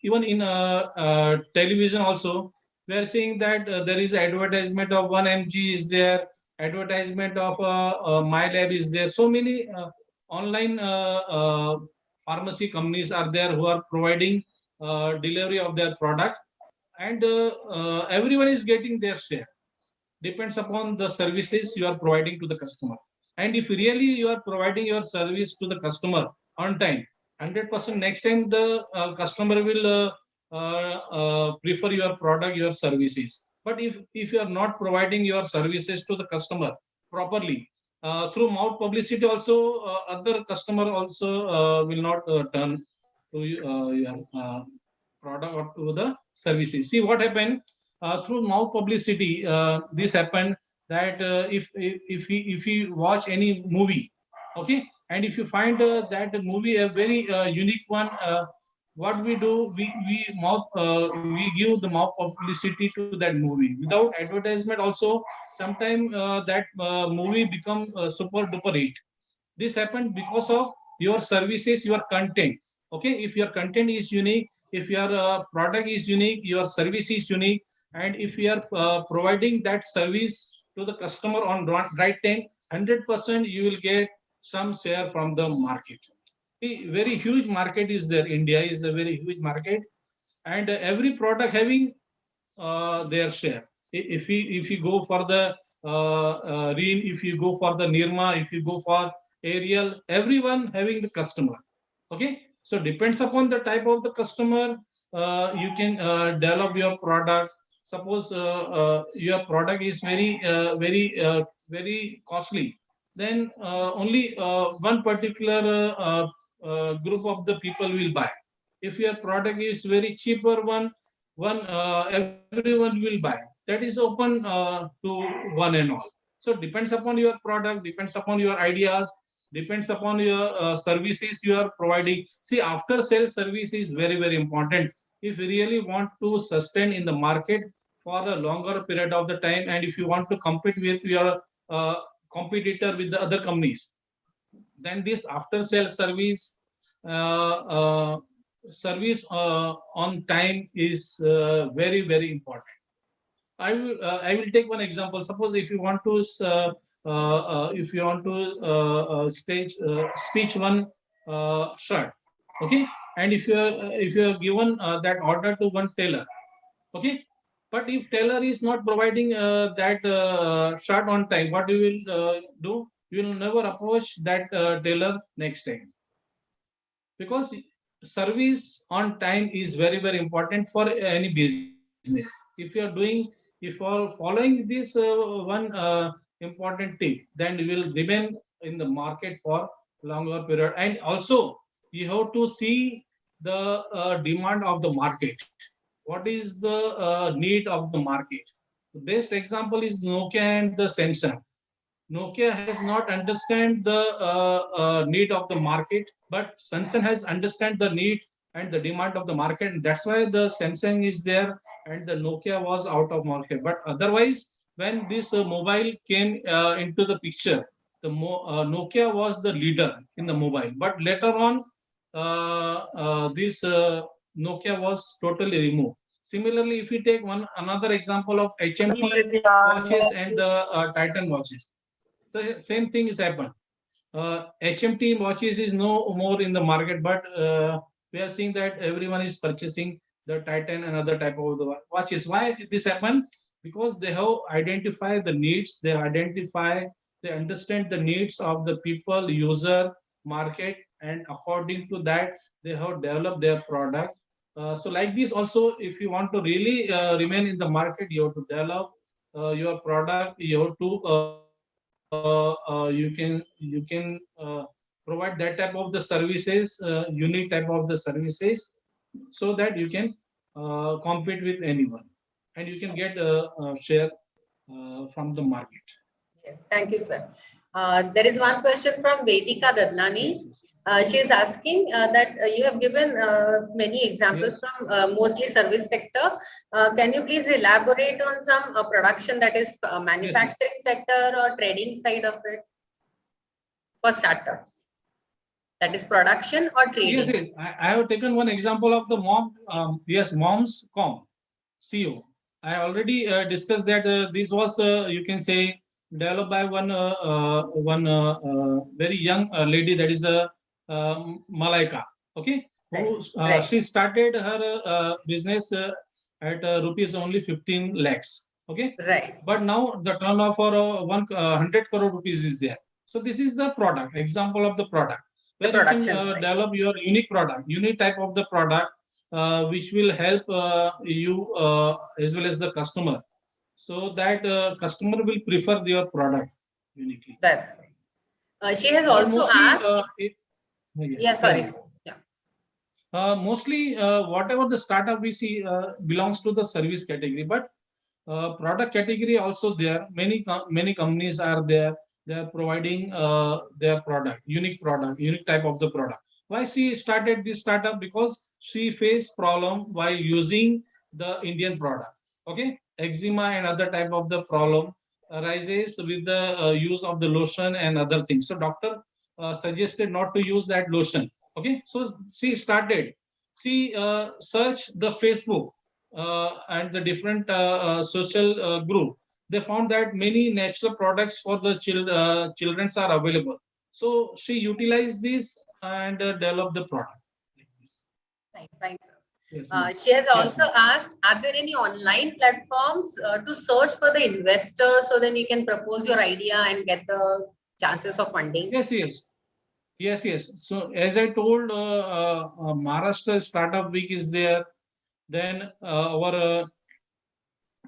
even in television also, we are seeing that there is advertisement of 1mg is there, advertisement of my lab is there. So many online pharmacy companies are there who are providing delivery of their product, and everyone is getting their share. Depends upon the services you are providing to the customer. And if really you are providing your service to the customer on time, 100% next time the customer will prefer your product, your services. But if you are not providing your services to the customer properly, through mouth publicity also, other customer also will not turn to your product or to the services. See what happened through mouth publicity. This happened that if we watch any movie, okay, and if you find that movie a very unique one, what we do, we give the mouth publicity to that movie. Without advertisement also, sometime that movie become super duper hit. This happened because of your services, your content. Okay, if your content is unique, if your product is unique, your service is unique, and if you are providing that service to the customer on right time, 100% you will get some share from the market. Very huge market is there. India is a very huge market, and every product having their share. If you go for the Reen, if you go for the Nirma, if you go for Ariel, everyone having the customer. Okay, so depends upon the type of the customer, you can develop your product. Suppose your product is very costly, then only one particular group of the people will buy. If your product is very cheaper one everyone will buy. That is open to one and all. So depends upon your product, depends upon your ideas, depends upon your services you are providing. See, after sales service is very important. If you really want to sustain in the market for a longer period of the time, and if you want to compete with your uh, competitor with the other companies, then this after sales service on time is very important. I will take one example. Suppose if you want to stitch one shirt, okay, and if you are given that order to one tailor, okay, but if tailor is not providing that shirt on time, what you will do? You will never approach that tailor next time, because service on time is very important for any business. If you are following this one important tip, then you will remain in the market for longer period. And also you have to see the demand of the market. What is the need of the market? The best example is Nokia and the Samsung. Nokia has not understand the need of the market, but Samsung has understand the need and the demand of the market. And that's why the Samsung is there and the Nokia was out of market. But otherwise, when this mobile came into the picture, Nokia was the leader in the mobile. But later on, this Nokia was totally removed. Similarly, if we take another example of HMT watches and the Titan watches, the same thing is happened. HMT watches is no more in the market, but we are seeing that everyone is purchasing the Titan and other type of the watches. Why did this happen? Because they have identified the needs, they understand the needs of the people, user, market, and according to that, they have developed their product. So like this also, if you want to really remain in the market, you have to develop your product. You have to you can provide that type of the services, unique type of the services, so that you can compete with anyone and you can get a share from the market. Yes, thank you, sir. There is one question from Vedika Dadlani. Yes. She is asking that you have given many examples Yes. from mostly service sector. Can you please elaborate on some production, that is manufacturing sector or trading side of it for startups? That is production or trading? Yes, I have taken one example of the Mom's Com CO. I already discussed that this was you can say developed by one very young lady, that is a Malaika. Okay, who Right. she started her business at rupees only 15 lakhs. Okay, Right. but now the turnover 100 crore rupees is there. So this is the product example of the product The where you can production side. develop your unique product, unique type of the product, which will help you as well as the customer, so that customer will prefer your product uniquely. That's she has But also mostly, asked. Yeah, sorry. tell me. Yeah. Mostly, whatever the startup we see belongs to the service category, but product category also there. Many companies are there. They are providing their product, unique type of the product. Why she started this startup? Because she faced problem while using the Indian product. Okay, eczema and other type of the problem arises with the use of the lotion and other things. So doctor suggested not to use that lotion. Okay, so she started. She searched the Facebook and the different social group. They found that many natural products for the children are available. So she utilized this and developed the product. Fine, sir. Yes, ma'am. She has Yes, also ma'am. asked, are there any online platforms to search for the investor so then you can propose your idea and get the chances of funding? Yes, yes. Yes, yes. So as I told, Maharashtra Startup Week is there. Then our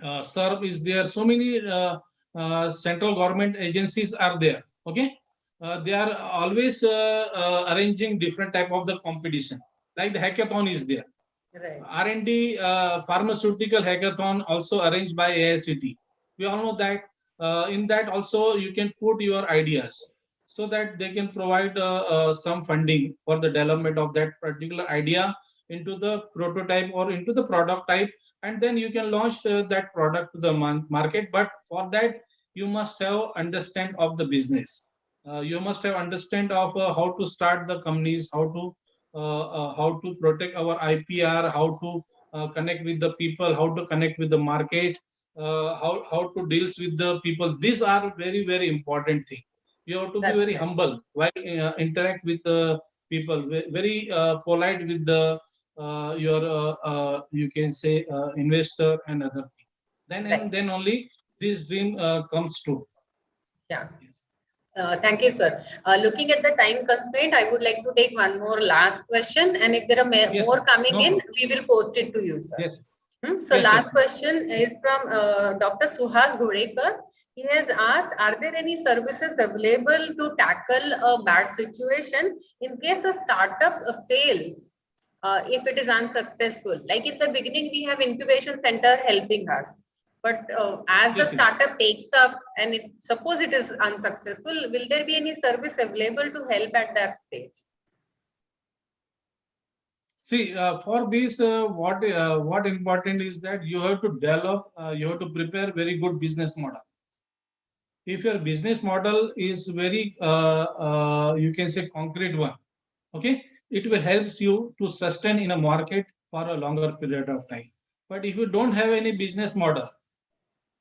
SERP is there. So many central government agencies are there. Okay, they are always arranging different type of the competition. Like the hackathon is there. Right. R&D pharmaceutical hackathon also arranged by AICT. We all know that in that also you can put your ideas so that they can provide some funding for the development of that particular idea into the prototype or into the product type, and then you can launch that product to the market. But for that you must have understand of the business. You must have understand of how to start the companies, how to protect our IPR, how to connect with the people, how to connect with the market, how to deals with the people. These are very, very important thing. You have to be That's very right. humble while interact with the people, very polite with the your you can say investor and other thing. Then Right. and then only this dream comes true. Yeah. Yes. Thank you, sir. Looking at the time constraint, I would like to take one more last question. And if there are Yes, more sir. coming No in, problem. we will post it to you, sir. Yes. So Yes, last yes. question is from Dr. Suhas Gudekar. He has asked, are there any services available to tackle a bad situation in case a startup fails, if it is unsuccessful? Like in the beginning, we have incubation center helping us. But as the Yes, yes. startup takes up and suppose it is unsuccessful, will there be any service available to help at that stage? See, for this, what important is that you have to develop, you have to prepare very good business model. If your business model is very, you can say concrete one, okay, it will helps you to sustain in a market for a longer period of time. But if you don't have any business model,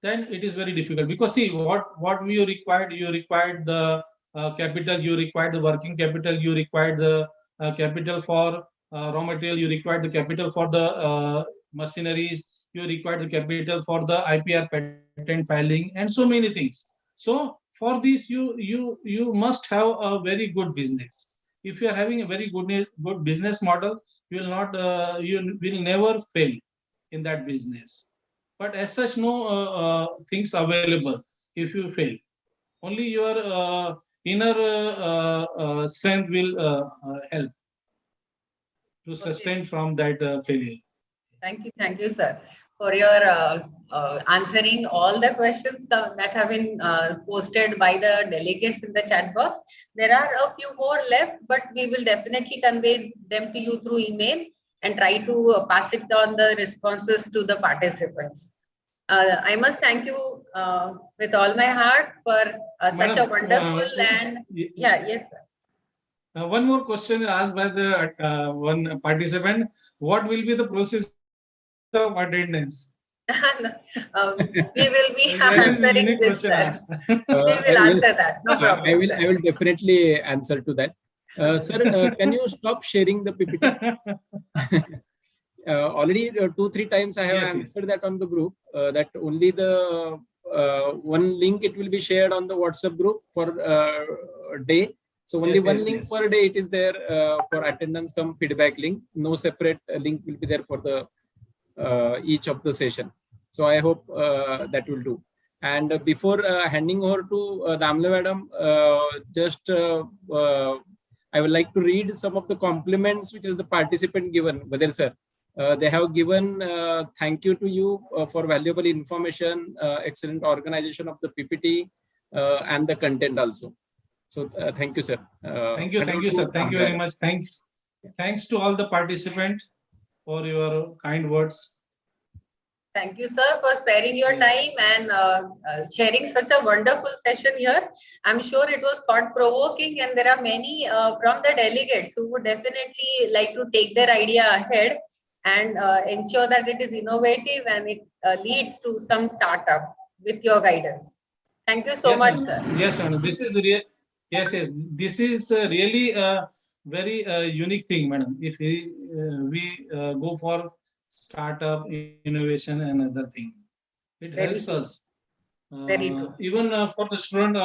then it is very difficult, because see what you required the capital, you required the working capital, you required the capital for raw material, you required the capital for the machineries, you required the capital for the IPR patent filing and so many things. So for this you must have a very good business. If you are having a very good business model, you will never fail in that business. But as such, no things available if you fail. Only your inner strength will help to Okay. sustain from that failure. Thank you, sir, for your answering all the questions that have been posted by the delegates in the chat box. There are a few more left, but we will definitely convey them to you through email and try to pass it on the responses to the participants. I must thank you with all my heart for such a Madam, wonderful and yeah, yes, sir. one more question asked by the one participant. What will be the process of attendance? We will be That is a unique answering this, question sir. asked. We will Yes, answer that. No problem. I will definitely answer to that. Sir, can you stop sharing the PPT? Already 2-3 times I have Yes, yes. answered that on the group, that only the one link it will be shared on the WhatsApp group for a day. So only Yes, one yes, link yes. per day it is there for attendance come feedback link. No separate link will be there for the each of the session. So I hope that will do. And before handing over to Damle madam, just I would like to read some of the compliments which is the participant given. Badal sir, they have given thank you to you for valuable information, excellent organization of the PPT and the content also. So thank you, sir. Thank you, sir. Thank you very much. Thanks to all the participants for your kind words. Thank you, sir, for sparing your Yes. time and sharing such a wonderful session here. I'm sure it was thought-provoking, and there are many from the delegates who would definitely like to take their idea ahead and ensure that it is innovative and it leads to some startup with your guidance. Thank you so Yes, much, madam. sir. Yes, madam. This is real. Yes, yes. This is really a very unique thing, madam. If we go for startup, innovation, and other thing, it helps Very true. us. Very true. Even for the student,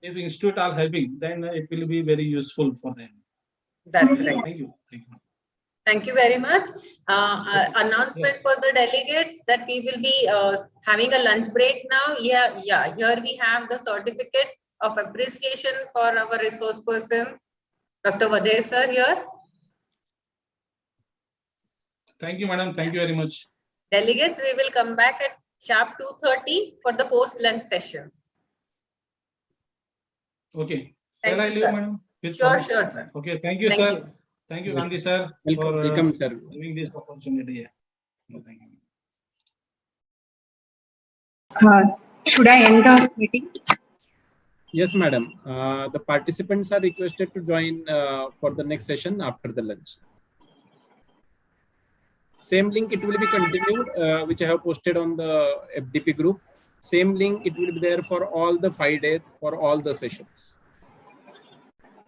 if institute are helping, then it will be very useful for them. That's right. Thank you. Thank you. Thank you very much. Announcement Yes. for the delegates that we will be having a lunch break now. Yeah. Here we have the certificate of appreciation for our resource person, Dr. Vadhe sir here. Thank you, madam. Thank you very much. Delegates, we will come back at sharp 2:30 for the post-lunch session. Okay. Thank Shall I you, leave, sir. madam? Sure, sir. Okay. Thank you, Thank sir. you. Thank you, Yes. Gandhi sir, Welcome, for welcome, sir. giving this opportunity. Thank you. Should I end the meeting? Yes, madam. The participants are requested to join for the next session after the lunch. Same link, it will be continued, which I have posted on the FDP group. Same link, it will be there for all the 5 days, for all the sessions.